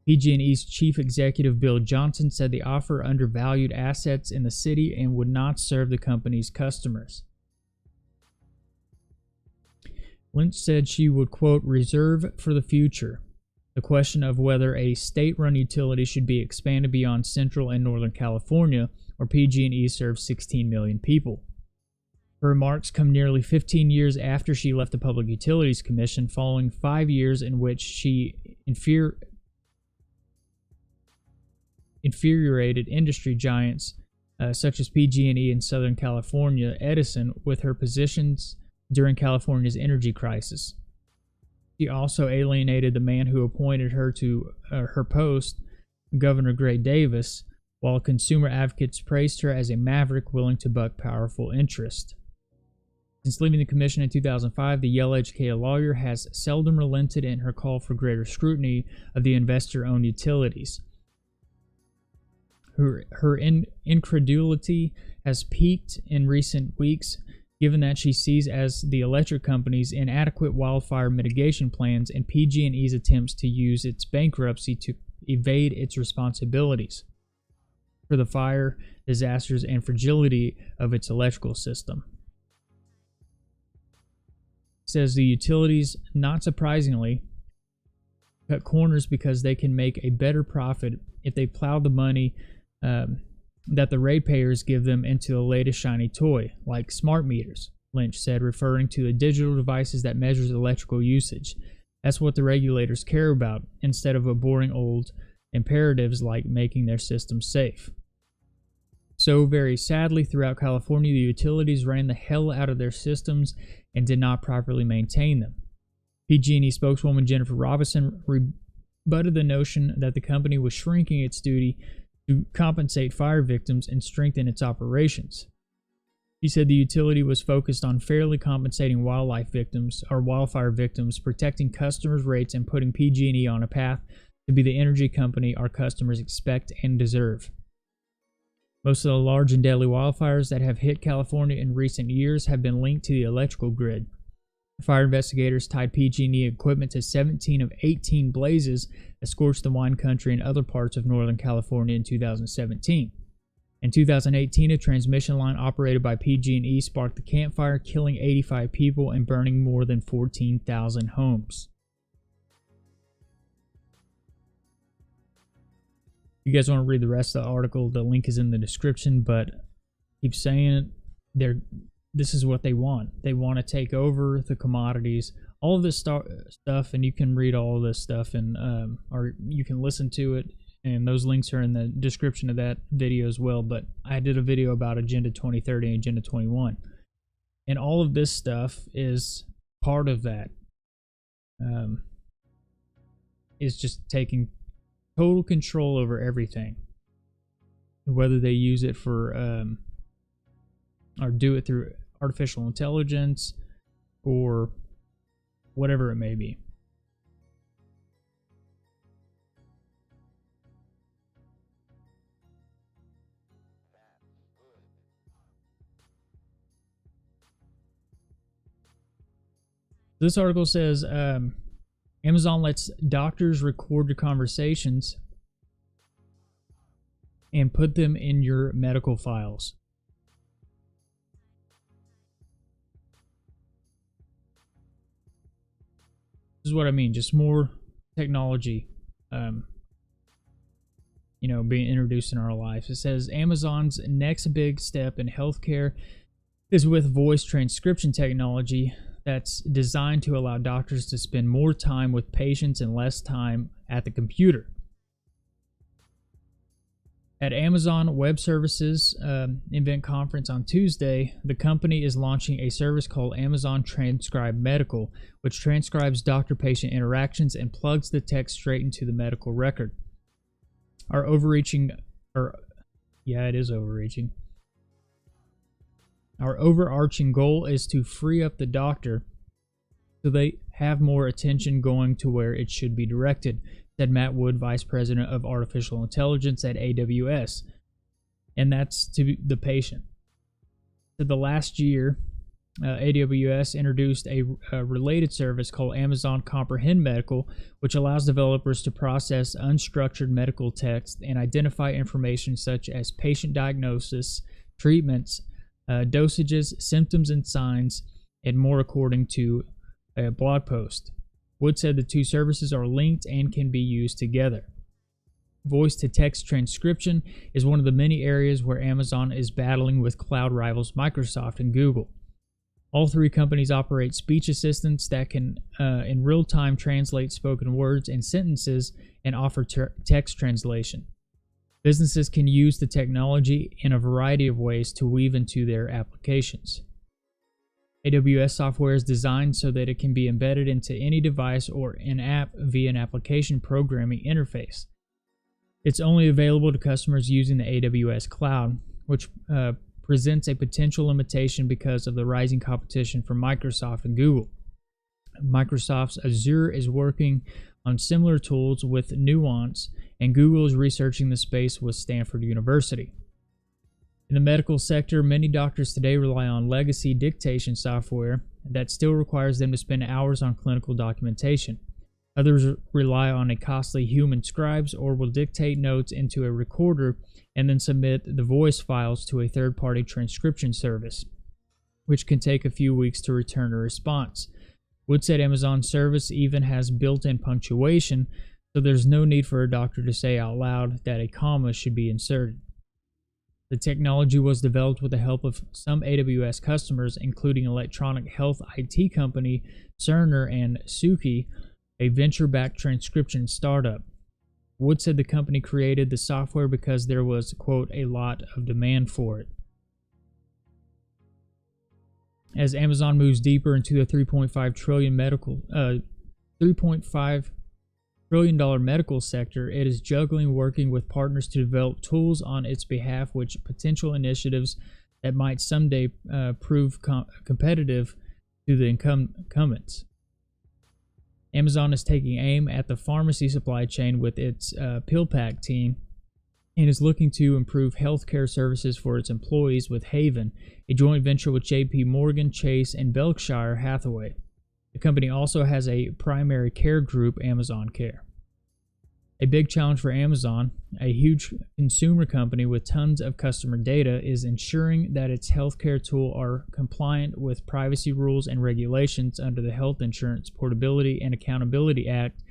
PG&E's chief executive Bill Johnson said the offer undervalued assets in the city and would not serve the company's customers. Lynch said she would, quote, reserve for the future the question of whether a state-run utility should be expanded beyond Central and Northern California, where PG&E serves 16 million people. Her remarks come nearly 15 years after she left the Public Utilities Commission, following 5 years in which she infuriated industry giants such as PG&E in Southern California, Edison, with her positions during California's energy crisis. She also alienated the man who appointed her to her post, Governor Gray Davis, while consumer advocates praised her as a maverick willing to buck powerful interest. Since leaving the commission in 2005, the Yale-educated lawyer has seldom relented in her call for greater scrutiny of the investor-owned utilities. Her incredulity has peaked in recent weeks, given that she sees as the electric company's inadequate wildfire mitigation plans and PG&E's attempts to use its bankruptcy to evade its responsibilities for the fire disasters and fragility of its electrical system. It says the utilities, not surprisingly, cut corners because they can make a better profit if they plow the money that the ratepayers give them into the latest shiny toy, like smart meters, Lynch said, referring to the digital devices that measures electrical usage. That's what the regulators care about, instead of boring old imperatives like making their systems safe. So very sadly, throughout California, the utilities ran the hell out of their systems and did not properly maintain them. PG&E spokeswoman Jennifer Robinson rebutted the notion that the company was shrinking its duty to compensate fire victims and strengthen its operations. She said the utility was focused on fairly compensating wildfire victims, protecting customers' rates, and putting PG&E on a path to be the energy company our customers expect and deserve. Most of the large and deadly wildfires that have hit California in recent years have been linked to the electrical grid. Fire investigators tied PG&E equipment to 17 of 18 blazes that scorched the wine country and other parts of Northern California in 2017. In 2018, a transmission line operated by PG&E sparked the campfire, killing 85 people and burning more than 14,000 homes. If you guys want to read the rest of the article, the link is in the description, but keep saying it, this is what they want. They want to take over the commodities, all of this stuff, and you can read all of this stuff, and or you can listen to it, and those links are in the description of that video as well. But I did a video about Agenda 2030 and Agenda 21, and all of this stuff is part of that. Is just taking total control over everything, whether they use it for or do it through artificial intelligence or whatever it may be. This article says Amazon lets doctors record your conversations and put them in your medical files. This is what I mean, just more technology, being introduced in our lives. It says Amazon's next big step in healthcare is with voice transcription technology that's designed to allow doctors to spend more time with patients and less time at the computer. At Amazon Web Services event conference on Tuesday, the company is launching a service called Amazon Transcribe Medical, which transcribes doctor-patient interactions and plugs the text straight into the medical record. Our overarching goal is to free up the doctor so they have more attention going to where it should be directed, said Matt Wood, Vice President of Artificial Intelligence at AWS, and that's to the patient. So the last year, AWS introduced a related service called Amazon Comprehend Medical, which allows developers to process unstructured medical text and identify information such as patient diagnosis, treatments, dosages, symptoms and signs, and more, according to a blog post. Wood said the two services are linked and can be used together. Voice-to-text transcription is one of the many areas where Amazon is battling with cloud rivals Microsoft and Google. All three companies operate speech assistants that can, in real time, translate spoken words and sentences and offer text translation. Businesses can use the technology in a variety of ways to weave into their applications. AWS software is designed so that it can be embedded into any device or an app via an application programming interface. It's only available to customers using the AWS cloud, which presents a potential limitation because of the rising competition from Microsoft and Google. Microsoft's Azure is working on similar tools with Nuance, and Google is researching the space with Stanford University. In the medical sector, many doctors today rely on legacy dictation software that still requires them to spend hours on clinical documentation. Others rely on a costly human scribes or will dictate notes into a recorder and then submit the voice files to a third-party transcription service, which can take a few weeks to return a response. Wood said Amazon's service even has built-in punctuation, so there's no need for a doctor to say out loud that a comma should be inserted. The technology was developed with the help of some AWS customers, including electronic health IT company Cerner and Suki, a venture-backed transcription startup. Wood said the company created the software because there was, quote, a lot of demand for it. As Amazon moves deeper into the $3.5 trillion medical sector, it is juggling working with partners to develop tools on its behalf, which potential initiatives that might someday prove competitive to the incumbents. Amazon is taking aim at the pharmacy supply chain with its PillPack team and is looking to improve healthcare services for its employees with Haven, a joint venture with JP Morgan, Chase, and Berkshire Hathaway. The company also has a primary care group, Amazon Care. A big challenge for Amazon, a huge consumer company with tons of customer data, is ensuring that its healthcare tools are compliant with privacy rules and regulations under the Health Insurance Portability and Accountability Act,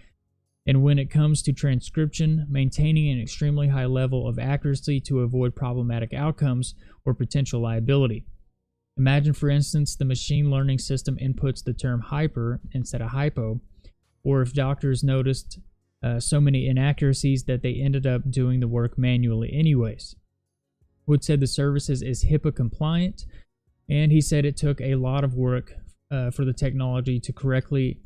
and when it comes to transcription, maintaining an extremely high level of accuracy to avoid problematic outcomes or potential liability. Imagine, for instance, the machine learning system inputs the term hyper instead of hypo, or if doctors noticed so many inaccuracies that they ended up doing the work manually anyways. Wood said the service is HIPAA compliant, and he said it took a lot of work for the technology to correctly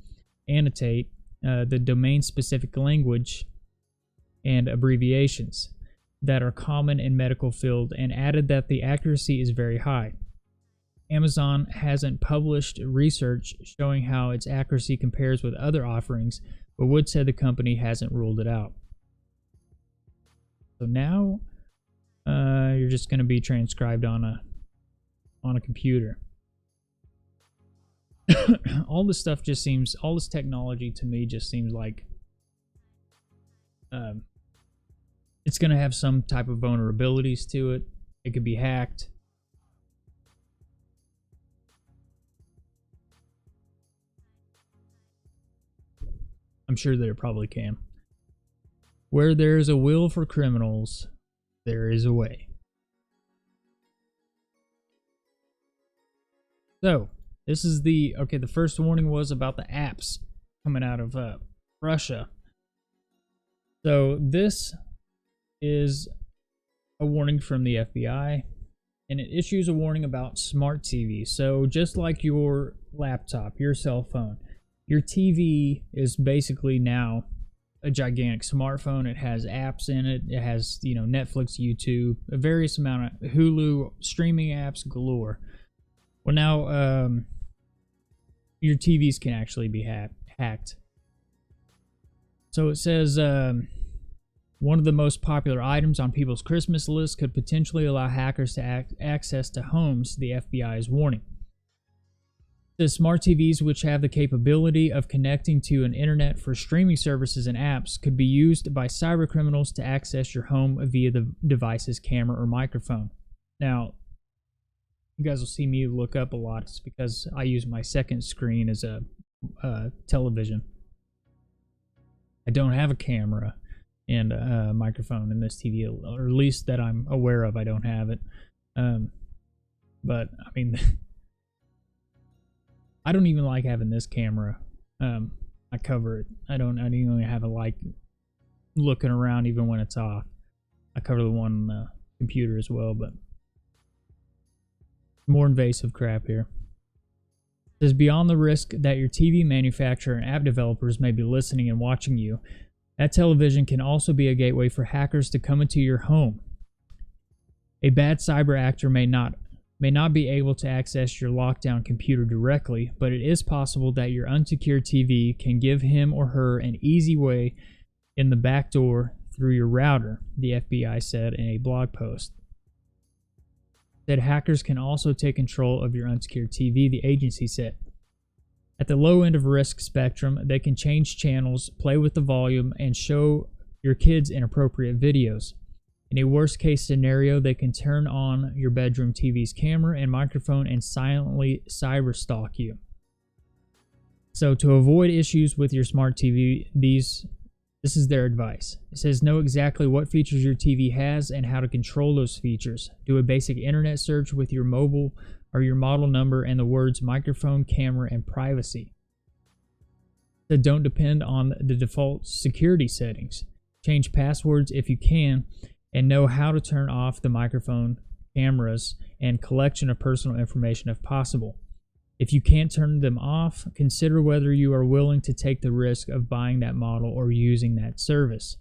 annotate the domain-specific language and abbreviations that are common in medical field, and added that the accuracy is very high. Amazon hasn't published research showing how its accuracy compares with other offerings, but Wood said the company hasn't ruled it out. So now you're just going to be transcribed on a computer. All this stuff just seems, all this technology to me just seems like it's going to have some type of vulnerabilities to it. It could be hacked. I'm sure that it probably can. Where there is a will for criminals, there is a way. So, this is the first warning was about the apps coming out of Russia. So, this is a warning from the FBI, and it issues a warning about smart TV. So, just like your laptop, your cell phone, your TV is basically now a gigantic smartphone. It has apps in it. It has, Netflix, YouTube, a various amount of Hulu, streaming apps galore. Well, now your TVs can actually be hacked. So it says one of the most popular items on people's Christmas list could potentially allow hackers to access to homes, the FBI is warning. The smart TVs, which have the capability of connecting to an internet for streaming services and apps, could be used by cybercriminals to access your home via the device's camera or microphone. Now, you guys will see me look up a lot. It's because I use my second screen as a television. I don't have a camera and a microphone in this TV, or at least that I'm aware of. I don't have it. But, I mean... I don't even like having this camera. I cover it. I don't even have it like looking around even when it's off. I cover the one on the computer as well, but more invasive crap here. It says beyond the risk that your TV manufacturer and app developers may be listening and watching you, that television can also be a gateway for hackers to come into your home. A bad cyber actor may not be able to access your lockdown computer directly, but it is possible that your unsecured TV can give him or her an easy way in the back door through your router, the FBI said in a blog post. That hackers can also take control of your unsecured TV, the agency said. At the low end of risk spectrum, they can change channels, play with the volume, and show your kids inappropriate videos. In a worst-case scenario, they can turn on your bedroom TV's camera and microphone and silently cyberstalk you. So to avoid issues with your smart TV, this is their advice. It says know exactly what features your TV has and how to control those features. Do a basic internet search with your mobile or your model number and the words microphone, camera, and privacy. So don't depend on the default security settings. Change passwords if you can, and know how to turn off the microphone, cameras, and collection of personal information if possible. If you can't turn them off, consider whether you are willing to take the risk of buying that model or using that service.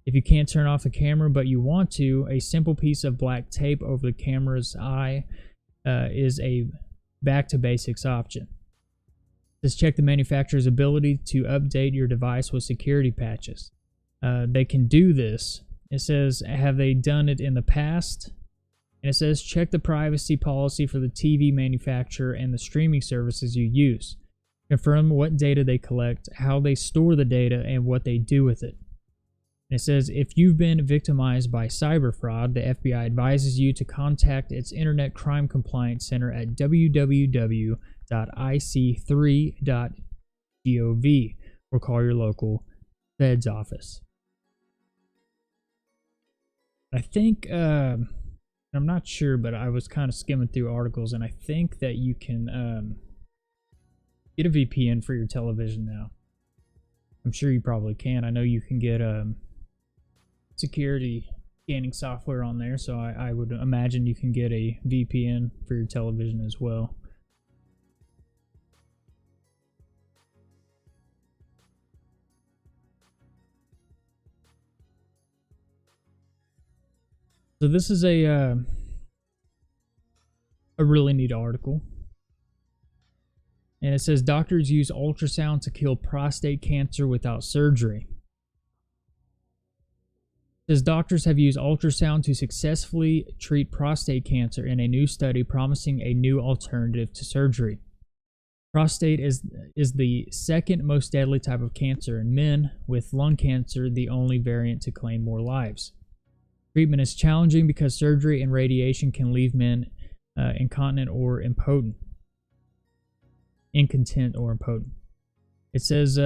If you can't turn off the camera but you want to, a simple piece of black tape over the camera's eye is a back-to-basics option. Just check the manufacturer's ability to update your device with security patches. They can do this. It says, have they done it in the past? And it says, check the privacy policy for the TV manufacturer and the streaming services you use. Confirm what data they collect, how they store the data, and what they do with it. And it says, if you've been victimized by cyber fraud, the FBI advises you to contact its Internet Crime Compliance Center at www.ic3.gov or call your local Fed's office. I think, I'm not sure, but I was kind of skimming through articles, and I think that you can get a VPN for your television now. I'm sure you probably can. I know you can get security scanning software on there, so I would imagine you can get a VPN for your television as well. So this is a really neat article. And it says doctors use ultrasound to kill prostate cancer without surgery. It says doctors have used ultrasound to successfully treat prostate cancer in a new study promising a new alternative to surgery. Prostate is the second most deadly type of cancer in men, with lung cancer the only variant to claim more lives. Treatment is challenging because surgery and radiation can leave men incontinent or impotent. It says,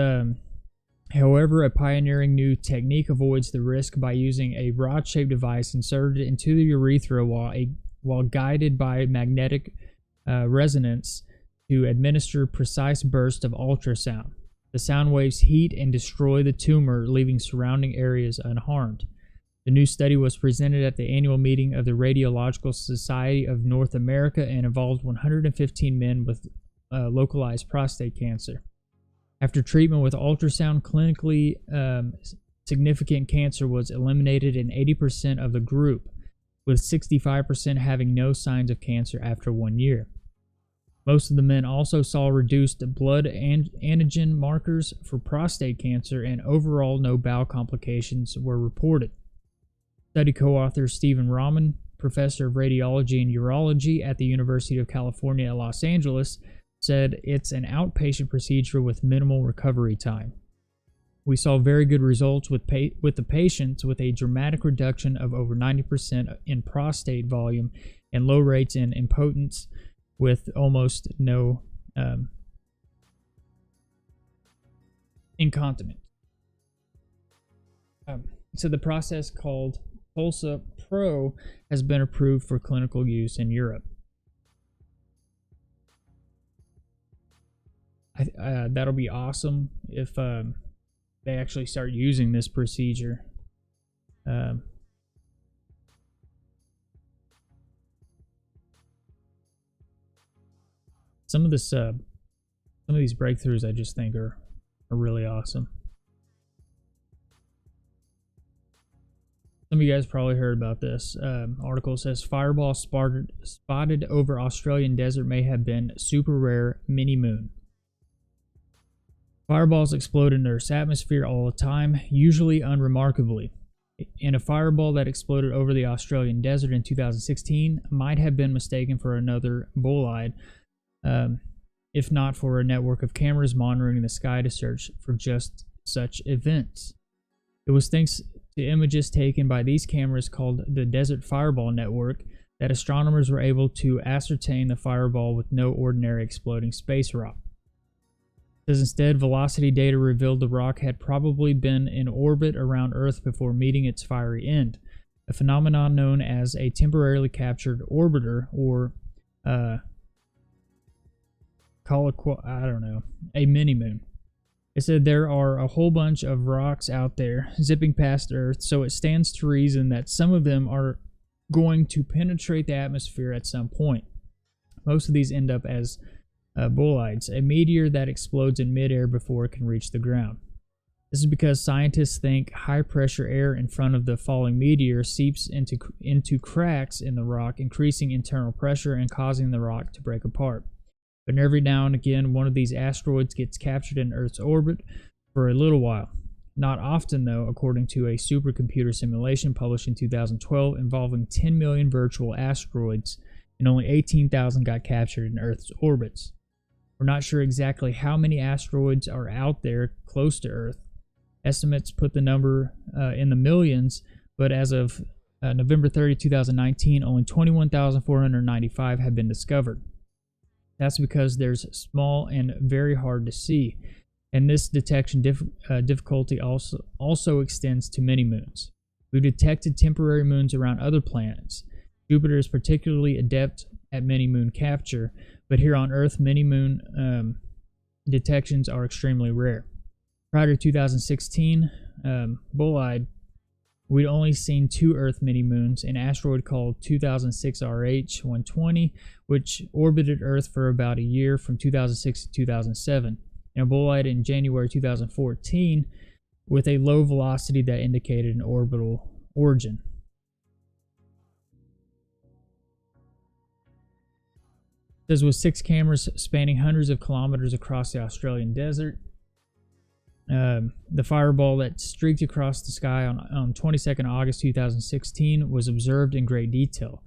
however, a pioneering new technique avoids the risk by using a rod-shaped device inserted into the urethra while guided by magnetic resonance to administer precise bursts of ultrasound. The sound waves heat and destroy the tumor, leaving surrounding areas unharmed. The new study was presented at the annual meeting of the Radiological Society of North America and involved 115 men with localized prostate cancer. After treatment with ultrasound, clinically significant cancer was eliminated in 80% of the group, with 65% having no signs of cancer after 1 year. Most of the men also saw reduced blood antigen markers for prostate cancer, and overall no bowel complications were reported. Study co-author Stephen Rahman, professor of radiology and urology at the University of California at Los Angeles, said it's an outpatient procedure with minimal recovery time. We saw very good results with the patients, with a dramatic reduction of over 90% in prostate volume and low rates in impotence, with almost no incontinence. So the process, called Pulsa Pro, has been approved for clinical use in Europe. That'll be awesome if they actually start using this procedure. some of this, some of these breakthroughs I just think are really awesome. Some of you guys probably heard about this. Article says fireball spotted over Australian desert may have been super rare Minimoon. Fireballs explode in Earth's atmosphere all the time, usually unremarkably. And a fireball that exploded over the Australian desert in 2016 might have been mistaken for another bolide, if not for a network of cameras monitoring the sky to search for just such events. It was thanks to images taken by these cameras called the Desert Fireball Network that astronomers were able to ascertain the fireball with no ordinary exploding space rock. It says instead, velocity data revealed the rock had probably been in orbit around Earth before meeting its fiery end, a phenomenon known as a temporarily captured orbiter, or a minimoon. It said there are a whole bunch of rocks out there zipping past Earth, so it stands to reason that some of them are going to penetrate the atmosphere at some point. Most of these end up as bolides, a meteor that explodes in midair before it can reach the ground. This is because scientists think high-pressure air in front of the falling meteor seeps into cracks in the rock, increasing internal pressure and causing the rock to break apart. But every now and again, one of these asteroids gets captured in Earth's orbit for a little while. Not often, though, according to a supercomputer simulation published in 2012 involving 10 million virtual asteroids, and only 18,000 got captured in Earth's orbits. We're not sure exactly how many asteroids are out there close to Earth. Estimates put the number in the millions, but as of November 30, 2019, only 21,495 have been discovered. That's because there's small and very hard to see, and this detection difficulty also extends to mini-moons. We've detected temporary moons around other planets. Jupiter is particularly adept at mini-moon capture, but here on Earth, mini-moon detections are extremely rare. Prior to 2016, bolide, we'd only seen 2 Earth mini-moons, an asteroid called 2006 RH-120, which orbited Earth for about a year from 2006 to 2007, and a bolide in January 2014 with a low velocity that indicated an orbital origin. It says with 6 cameras spanning hundreds of kilometers across the Australian desert, the fireball that streaked across the sky on 22nd August 2016 was observed in great detail.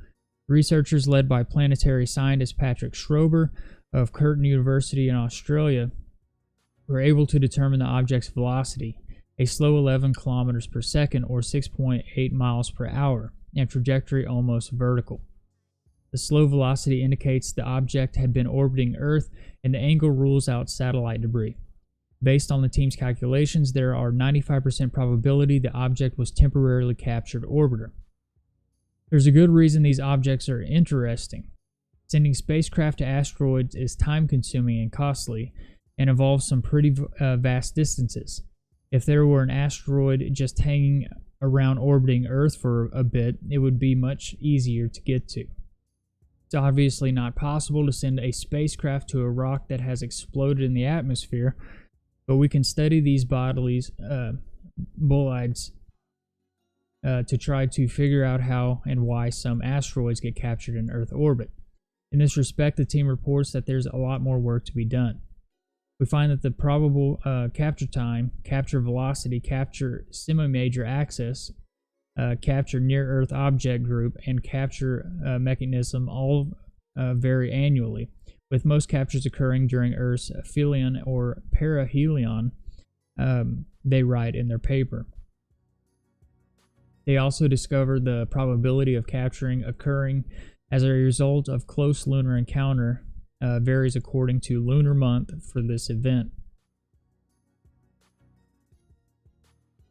Researchers led by planetary scientist Patrick Schrober of Curtin University in Australia were able to determine the object's velocity, a slow 11 kilometers per second or 6.8 miles per hour, and trajectory almost vertical. The slow velocity indicates the object had been orbiting Earth, and the angle rules out satellite debris. Based on the team's calculations, there are 95% probability the object was temporarily captured orbiter. There's a good reason these objects are interesting. Sending spacecraft to asteroids is time-consuming and costly, and involves some pretty vast distances. If there were an asteroid just hanging around orbiting Earth for a bit, it would be much easier to get to. It's obviously not possible to send a spacecraft to a rock that has exploded in the atmosphere, but we can study these bolides to try to figure out how and why some asteroids get captured in Earth orbit. In this respect, the team reports that there's a lot more work to be done. We find that the probable capture time, capture velocity, capture semi-major axis, capture near-Earth object group, and capture mechanism all vary annually, with most captures occurring during Earth's aphelion or perihelion, they write in their paper. They also discovered the probability of capturing occurring as a result of close lunar encounter varies according to lunar month for this event.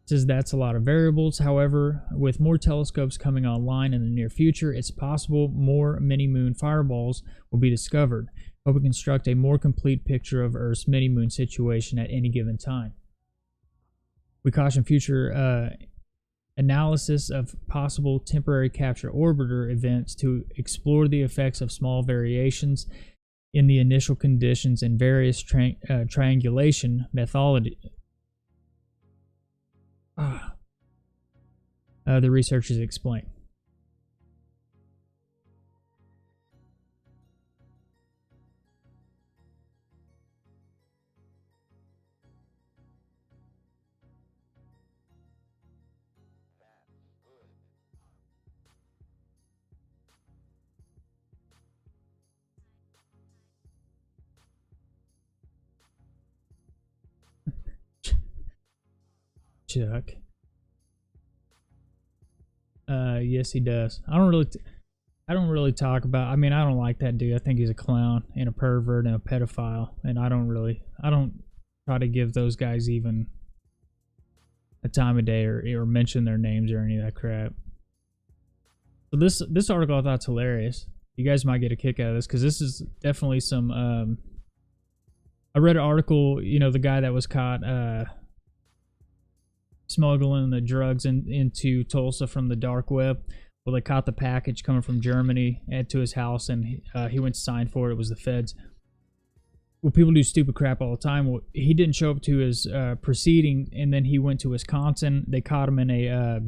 It says that's a lot of variables. However, with more telescopes coming online in the near future, it's possible more mini-moon fireballs will be discovered, but we construct a more complete picture of Earth's mini-moon situation at any given time. We caution future analysis of possible temporary capture orbiter events to explore the effects of small variations in the initial conditions and various triangulation methodology. The researchers explain. Chuck. Yes, he does. I don't really talk about. I mean, I don't like that dude. I think he's a clown and a pervert and a pedophile, and I don't try to give those guys even a time of day or mention their names or any of that crap. So this article I thought's hilarious. You guys might get a kick out of this because this is definitely some. I read an article. You know, the guy that was caught smuggling the drugs into Tulsa from the dark web. Well, they caught the package coming from Germany to his house, and he went to sign for it. It was the feds. Well, people do stupid crap all the time. Well, he didn't show up to his proceeding, and then he went to Wisconsin. They caught him in a...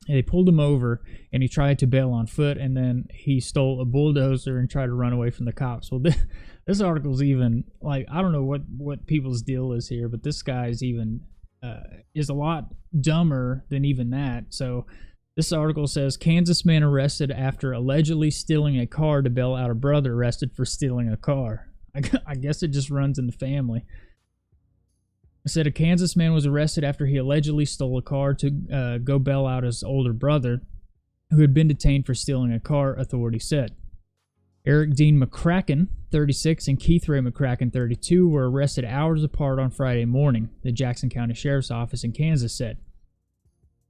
they pulled him over, and he tried to bail on foot, and then he stole a bulldozer and tried to run away from the cops. Well, this article's even... like, I don't know what people's deal is here, but this guy's even... is a lot dumber than even that. So this article says Kansas man arrested after allegedly stealing a car to bail out a brother arrested for stealing a car. I guess it just runs in the family. It said a Kansas man was arrested after he allegedly stole a car to go bail out his older brother who had been detained for stealing a car, authorities said. Eric Dean McCracken, 36, and Keith Ray McCracken, 32, were arrested hours apart on Friday morning, the Jackson County Sheriff's Office in Kansas said.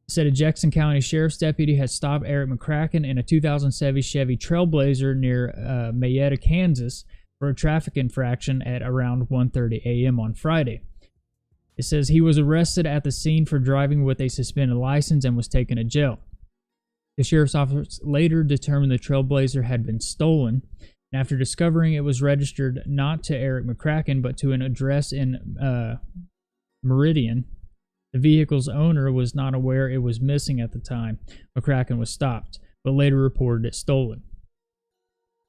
It said a Jackson County Sheriff's deputy had stopped Eric McCracken in a 2007 Chevy Trailblazer near Mayetta, Kansas, for a traffic infraction at around 1:30 a.m. on Friday. It says he was arrested at the scene for driving with a suspended license and was taken to jail. The sheriff's office later determined the Trailblazer had been stolen, and after discovering it was registered not to Eric McCracken but to an address in Meridian, the vehicle's owner was not aware it was missing at the time McCracken was stopped, but later reported it stolen.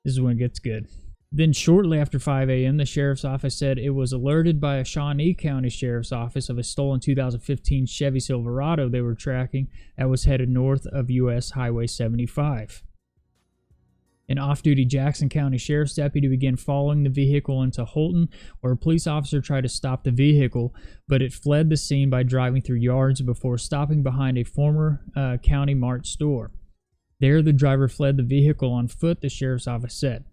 This is when it gets good. Then shortly after 5 a.m., the sheriff's office said it was alerted by a Shawnee County Sheriff's Office of a stolen 2015 Chevy Silverado they were tracking that was headed north of U.S. Highway 75. An off-duty Jackson County Sheriff's deputy began following the vehicle into Holton, where a police officer tried to stop the vehicle, but it fled the scene by driving through yards before stopping behind a former County Mart store. There, the driver fled the vehicle on foot, the sheriff's office said.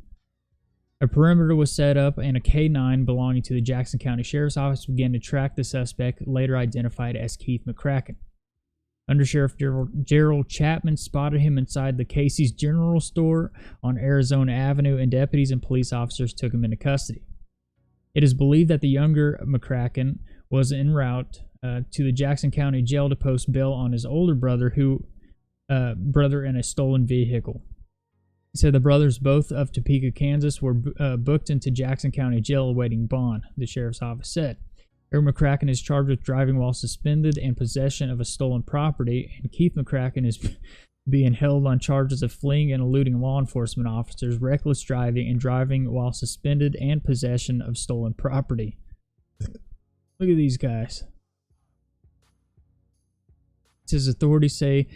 A perimeter was set up, and a K-9 belonging to the Jackson County Sheriff's Office began to track the suspect, later identified as Keith McCracken. Undersheriff Gerald Chapman spotted him inside the Casey's General Store on Arizona Avenue, and deputies and police officers took him into custody. It is believed that the younger McCracken was en route to the Jackson County Jail to post bail on his older brother, brother in a stolen vehicle. He said the brothers, both of Topeka, Kansas, were booked into Jackson County Jail awaiting bond, the sheriff's office said. Eric McCracken is charged with driving while suspended and possession of a stolen property, and Keith McCracken is being held on charges of fleeing and eluding law enforcement officers, reckless driving, and driving while suspended and possession of stolen property. Look at these guys. It says authorities say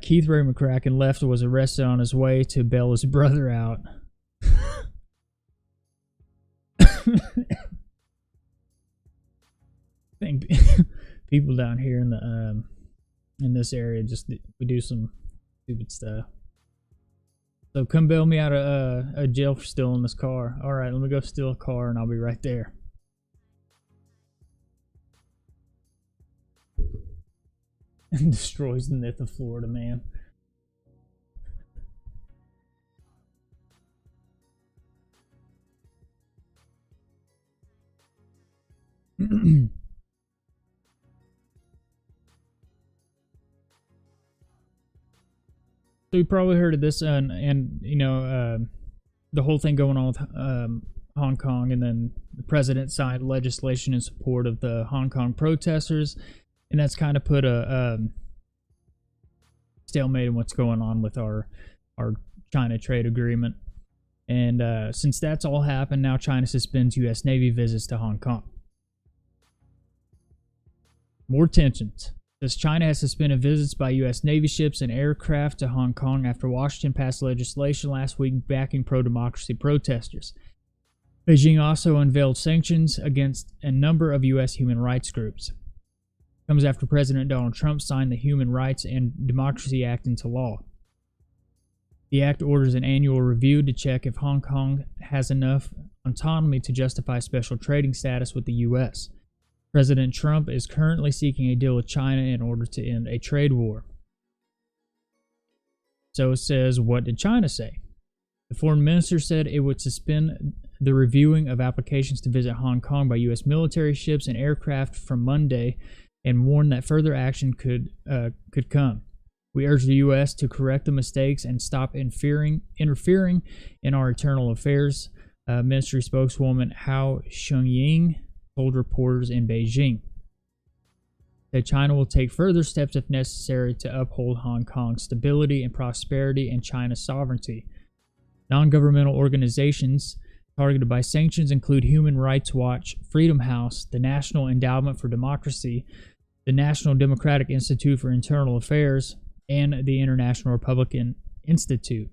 Keith Ray McCracken left and was arrested on his way to bail his brother out. I think people down here in the in this area we do some stupid stuff. So come bail me out of a jail for stealing this car. All right, let me go steal a car and I'll be right there. And destroys the myth of Florida man. So you probably heard of this, and you know, the whole thing going on with Hong Kong, and then the president signed legislation in support of the Hong Kong protesters, and that's kind of put a stalemate in what's going on with our China trade agreement. And since that's all happened, now China suspends U.S. Navy visits to Hong Kong. More tensions. As China has suspended visits by U.S. Navy ships and aircraft to Hong Kong after Washington passed legislation last week backing pro-democracy protesters. Beijing also unveiled sanctions against a number of U.S. human rights groups. It comes after President Donald Trump signed the Human Rights and Democracy Act into law. The act orders an annual review to check if Hong Kong has enough autonomy to justify special trading status with the U.S. President Trump is currently seeking a deal with China in order to end a trade war. So it says, what did China say? The foreign minister said it would suspend the reviewing of applications to visit Hong Kong by U.S. military ships and aircraft from Monday, and warned that further action could come. We urge the U.S. to correct the mistakes and stop interfering in our internal affairs, ministry spokeswoman Hao Shunying told reporters in Beijing. That China will take further steps if necessary to uphold Hong Kong's stability and prosperity and China's sovereignty. Non-governmental organizations targeted by sanctions include Human Rights Watch, Freedom House, the National Endowment for Democracy, the National Democratic Institute for Internal Affairs, and the International Republican Institute.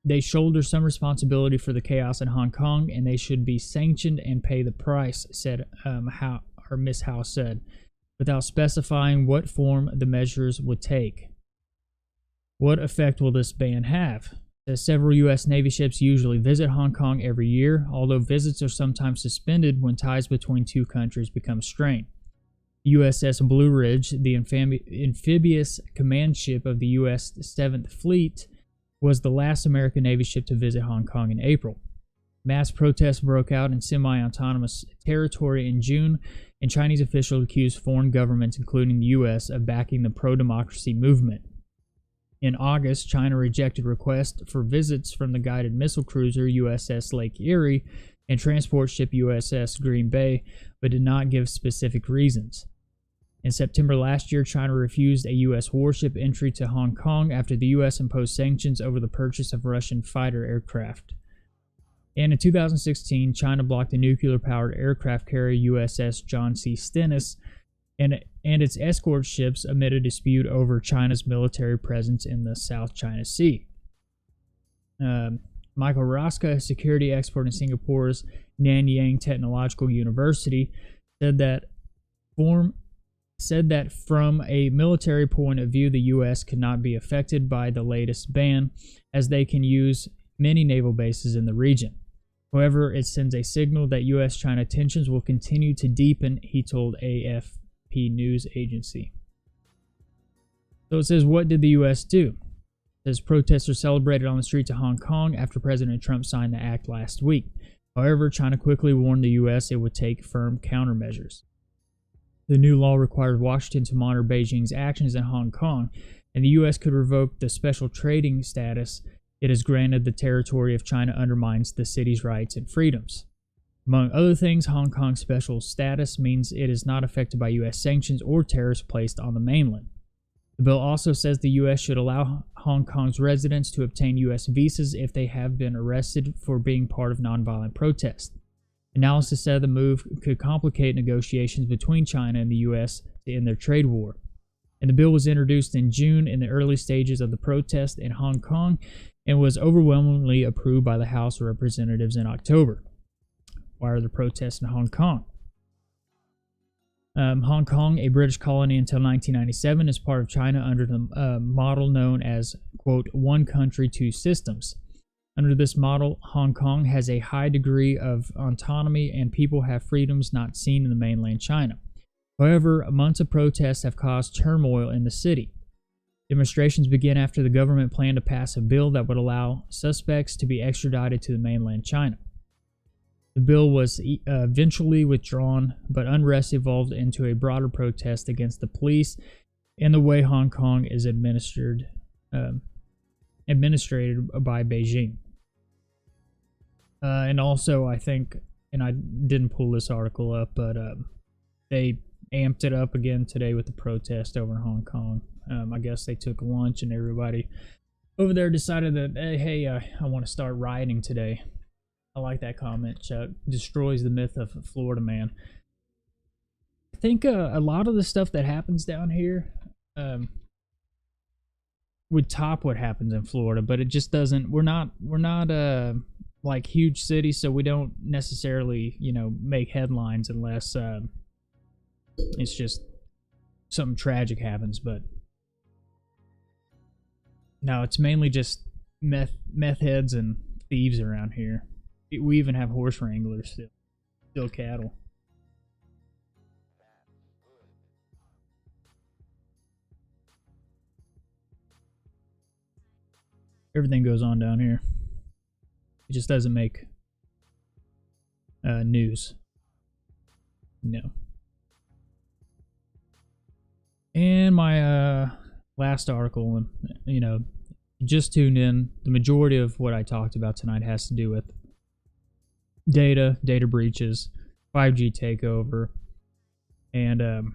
They shoulder some responsibility for the chaos in Hong Kong, and they should be sanctioned and pay the price, said Miss Howe said, without specifying what form the measures would take. What effect will this ban have? Several U.S. Navy ships usually visit Hong Kong every year, although visits are sometimes suspended when ties between two countries become strained. USS Blue Ridge, the amphibious command ship of the U.S. 7th Fleet, was the last American Navy ship to visit Hong Kong in April. Mass protests broke out in semi-autonomous territory in June, and Chinese officials accused foreign governments, including the U.S., of backing the pro-democracy movement. In August, China rejected requests for visits from the guided missile cruiser USS Lake Erie and transport ship USS Green Bay, but did not give specific reasons. In September last year, China refused a U.S. warship entry to Hong Kong after the U.S. imposed sanctions over the purchase of Russian fighter aircraft. And in 2016, China blocked the nuclear-powered aircraft carrier USS John C. Stennis and its escort ships amid a dispute over China's military presence in the South China Sea. Michael Raska, a security expert in Singapore's Nanyang Technological University, said that from a military point of view, the U.S. could not be affected by the latest ban, as they can use many naval bases in the region. However, it sends a signal that U.S.-China tensions will continue to deepen, he told AFP news agency. So it says, what did the U.S. do? It says protesters celebrated on the streets of Hong Kong after President Trump signed the act last week. However, China quickly warned the U.S. it would take firm countermeasures. The new law required Washington to monitor Beijing's actions in Hong Kong, and the U.S. could revoke the special trading status it has granted the territory if China undermines the city's rights and freedoms. Among other things, Hong Kong's special status means it is not affected by U.S. sanctions or tariffs placed on the mainland. The bill also says the U.S. should allow Hong Kong's residents to obtain U.S. visas if they have been arrested for being part of nonviolent protest. Analysis said the move could complicate negotiations between China and the U.S. to end their trade war. And the bill was introduced in June in the early stages of the protest in Hong Kong and was overwhelmingly approved by the House of Representatives in October. Why are the protests in Hong Kong? Hong Kong, a British colony until 1997, is part of China under the model known as, quote, one country, two systems. Under this model, Hong Kong has a high degree of autonomy and people have freedoms not seen in the mainland China. However, months of protests have caused turmoil in the city. Demonstrations began after the government planned to pass a bill that would allow suspects to be extradited to the mainland China. The bill was eventually withdrawn, but unrest evolved into a broader protest against the police and the way Hong Kong is administered administered by Beijing. And also, I think, and I didn't pull this article up, but they amped it up again today with the protest over in Hong Kong. I guess they took lunch and everybody over there decided that, hey, I want to start rioting today. I like that comment, Chuck. Destroys the myth of Florida man. I think a lot of the stuff that happens down here would top what happens in Florida, but it just doesn't. We're not like huge cities, so we don't necessarily, make headlines unless it's just something tragic happens. But no, it's mainly just meth heads and thieves around here. We even have horse wranglers still cattle. Everything goes on down here. It just doesn't make news. No. And my last article, just tuned in. The majority of what I talked about tonight has to do with data breaches, 5G takeover, and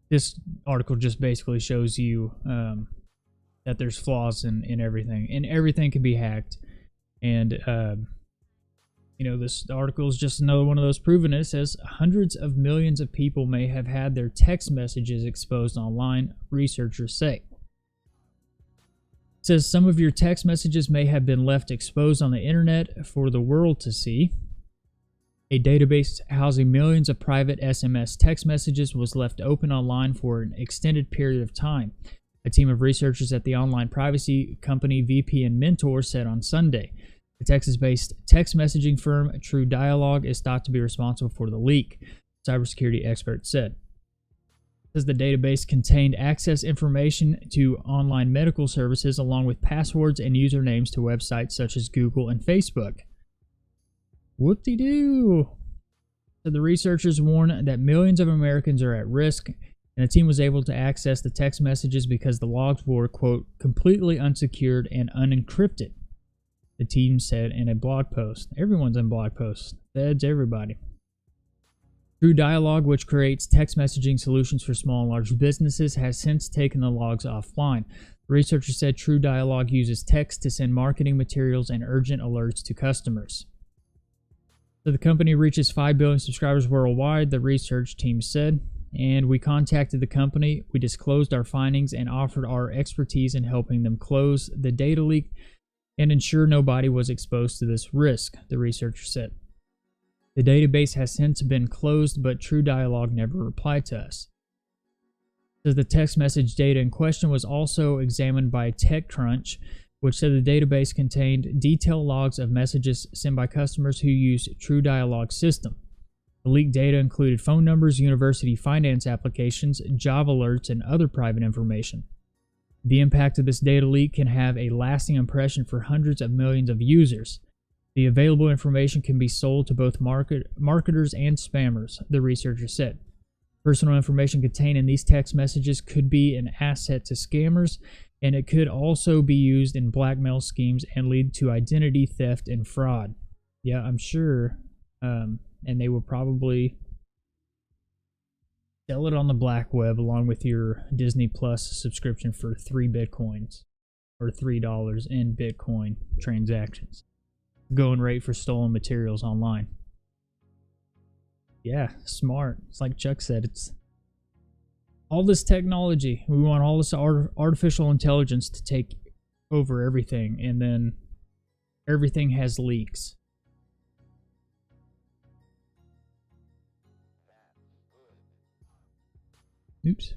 this article just basically shows you that there's flaws in everything, and everything can be hacked. And this article is just another one of those proven. It says hundreds of millions of people may have had their text messages exposed online, researchers say. It says some of your text messages may have been left exposed on the internet for the world to see. A database housing millions of private SMS text messages was left open online for an extended period of time, a team of researchers at the online privacy company VPN Mentor said on Sunday. The Texas-based text messaging firm True Dialogue is thought to be responsible for the leak, cybersecurity experts said. It says the database contained access information to online medical services along with passwords and usernames to websites such as Google and Facebook. Whoop-de-doo! So the researchers warn that millions of Americans are at risk, and the team was able to access the text messages because the logs were, quote, completely unsecured and unencrypted, the team said in a blog post. Everyone's in blog posts. Feds, everybody. True Dialogue, which creates text messaging solutions for small and large businesses, has since taken the logs offline. The researcher said True Dialogue uses text to send marketing materials and urgent alerts to customers. So the company reaches 5 billion subscribers worldwide, the research team said. And we contacted the company, we disclosed our findings, and offered our expertise in helping them close the data leak and ensure nobody was exposed to this risk, the researcher said. The database has since been closed, but True Dialogue never replied to us. So the text message data in question was also examined by TechCrunch, which said the database contained detailed logs of messages sent by customers who use True Dialogue system. The leaked data included phone numbers, university finance applications, job alerts, and other private information. The impact of this data leak can have a lasting impression for hundreds of millions of users. The available information can be sold to both marketers and spammers, the researcher said. Personal information contained in these text messages could be an asset to scammers, and it could also be used in blackmail schemes and lead to identity theft and fraud. Yeah, I'm sure. And they will probably sell it on the black web along with your Disney Plus subscription for 3 Bitcoins or $3 in Bitcoin transactions. Going rate for stolen materials online. Yeah, smart. It's like Chuck said, it's all this technology. We want all this artificial intelligence to take over everything, and then everything has leaks. Oops.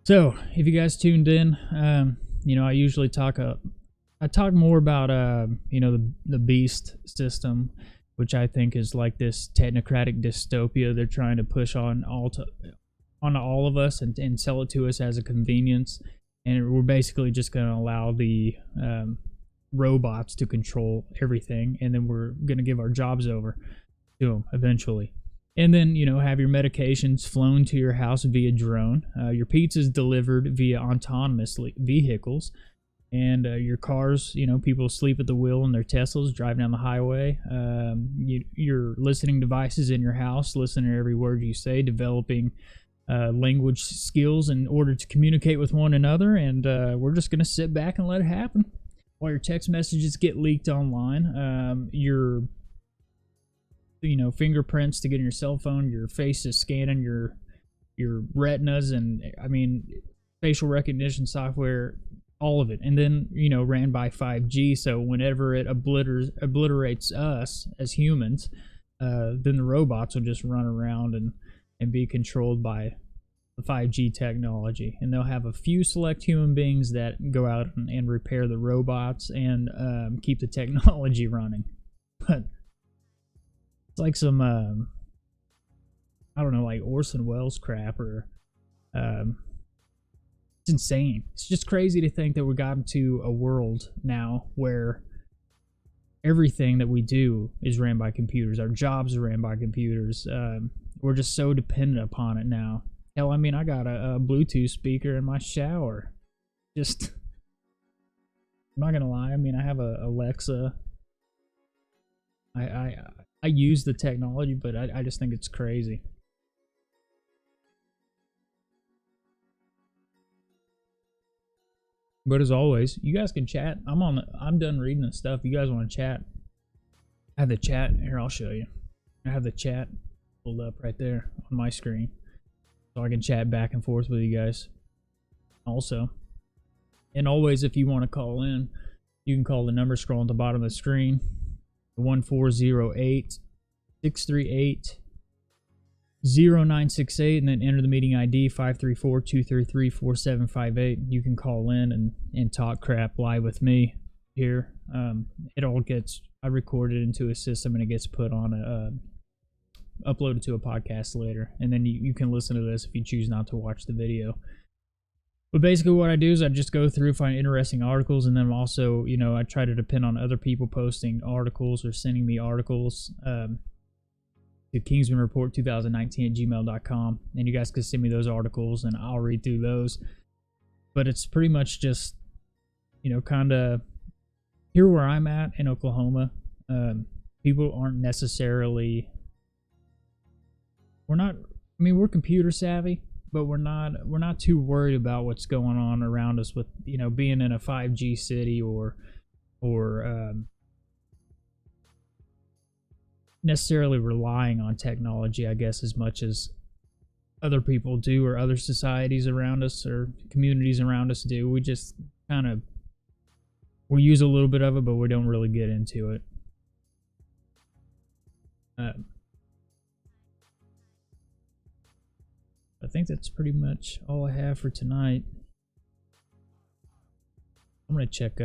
So, if you guys tuned in, I usually talk more about the beast system, which I think is like this technocratic dystopia they're trying to push on all of us and sell it to us as a convenience. And we're basically just going to allow the robots to control everything, and then we're going to give our jobs over to them eventually. And then, you know, have your medications flown to your house via drone, your pizzas delivered via autonomous vehicles, and your cars, you know, people sleep at the wheel in their Teslas driving down the highway. Your listening devices in your house, listening to every word you say, developing language skills in order to communicate with one another, and we're just going to sit back and let it happen. While your text messages get leaked online, your fingerprints to get in your cell phone, your face is scanning your retinas, and I mean facial recognition software, all of it, and then ran by 5G. So whenever it obliterates us as humans, then the robots will just run around and be controlled by the 5G technology, and they'll have a few select human beings that go out and repair the robots and keep the technology running. But it's like some I don't know, like Orson Welles crap, or it's insane. It's just crazy to think that we got into a world now where everything that we do is ran by computers. Our jobs are ran by computers. We're just so dependent upon it now. Hell, I mean, I got a Bluetooth speaker in my shower. Just, I'm not gonna lie. I mean, I have a Alexa. I use the technology, but I just think it's crazy. But as always, you guys can chat. I'm done reading the stuff. You guys want to chat? I have the chat here. I'll show you. I have the chat pulled up right there on my screen, so I can chat back and forth with you guys. Also, and always, if you want to call in, you can call the number scrolling at the bottom of the screen, 1408-638-0968, and then enter the meeting ID 534-233-4758. You can call in and talk crap live with me here. It all gets, I record it into a system, and it gets put on uploaded to a podcast later, and then you can listen to this if you choose not to watch the video. But basically what I do is I just go through, find interesting articles, and then also, I try to depend on other people posting articles or sending me articles to kingsmanreport2019@gmail.com, and you guys can send me those articles and I'll read through those. But it's pretty much just, kind of here where I'm at in Oklahoma. People aren't necessarily, we're computer savvy, but we're not too worried about what's going on around us with, being in a 5G city or necessarily relying on technology, I guess, as much as other people do, or other societies around us or communities around us do. We just we use a little bit of it, but we don't really get into it. I think that's pretty much all I have for tonight. I'm going to check,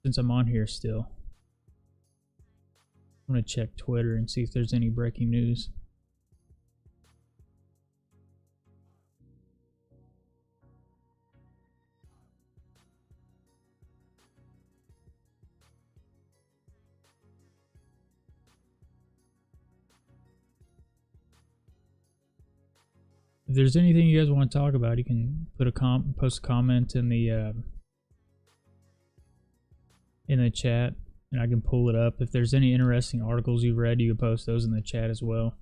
since I'm on here still, I'm going to check Twitter and see if there's any breaking news. If there's anything you guys want to talk about, you can put post a comment in the chat, and I can pull it up. If there's any interesting articles you read, you can post those in the chat as well.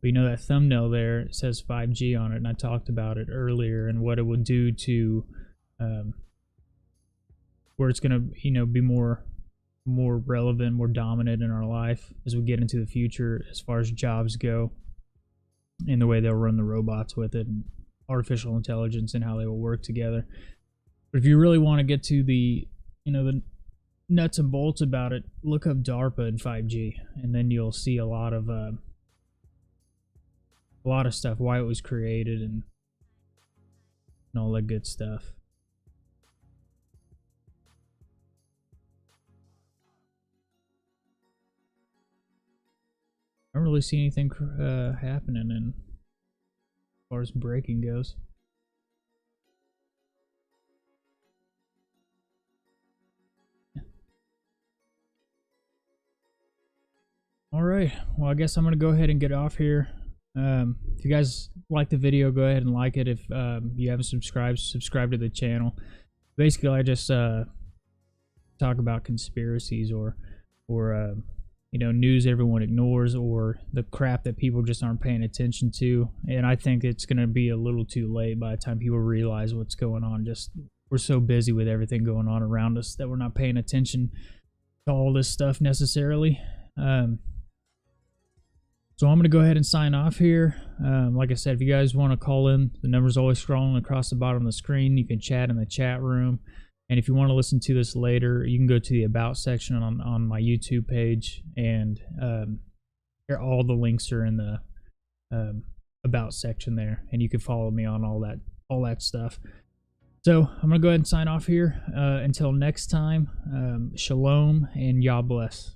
But that thumbnail there, it says 5G on it, and I talked about it earlier and what it would do to where it's going to be more relevant, more dominant in our life as we get into the future as far as jobs go, and the way they'll run the robots with it, and artificial intelligence and how they will work together. But if you really want to get to the the nuts and bolts about it, look up DARPA and 5G, and then you'll see a lot of stuff, why it was created, and all that good stuff. I don't really see anything happening as far as breaking goes. right. Well, I guess I'm going to go ahead and get off here. If you guys like the video, go ahead and like it. If you haven't subscribed, subscribe to the channel. Basically, I just talk about conspiracies or you know, news everyone ignores, or the crap that people just aren't paying attention to. And I think it's going to be a little too late by the time people realize what's going on. Just we're so busy with everything going on around us that we're not paying attention to all this stuff necessarily. So I'm going to go ahead and sign off here. Like I said, if you guys want to call in, the number's always scrolling across the bottom of the screen. You can chat in the chat room. And if you want to listen to this later, you can go to the About section on my YouTube page, and all the links are in the About section there, and you can follow me on all that stuff. So I'm going to go ahead and sign off here. Until next time, shalom and Yah bless.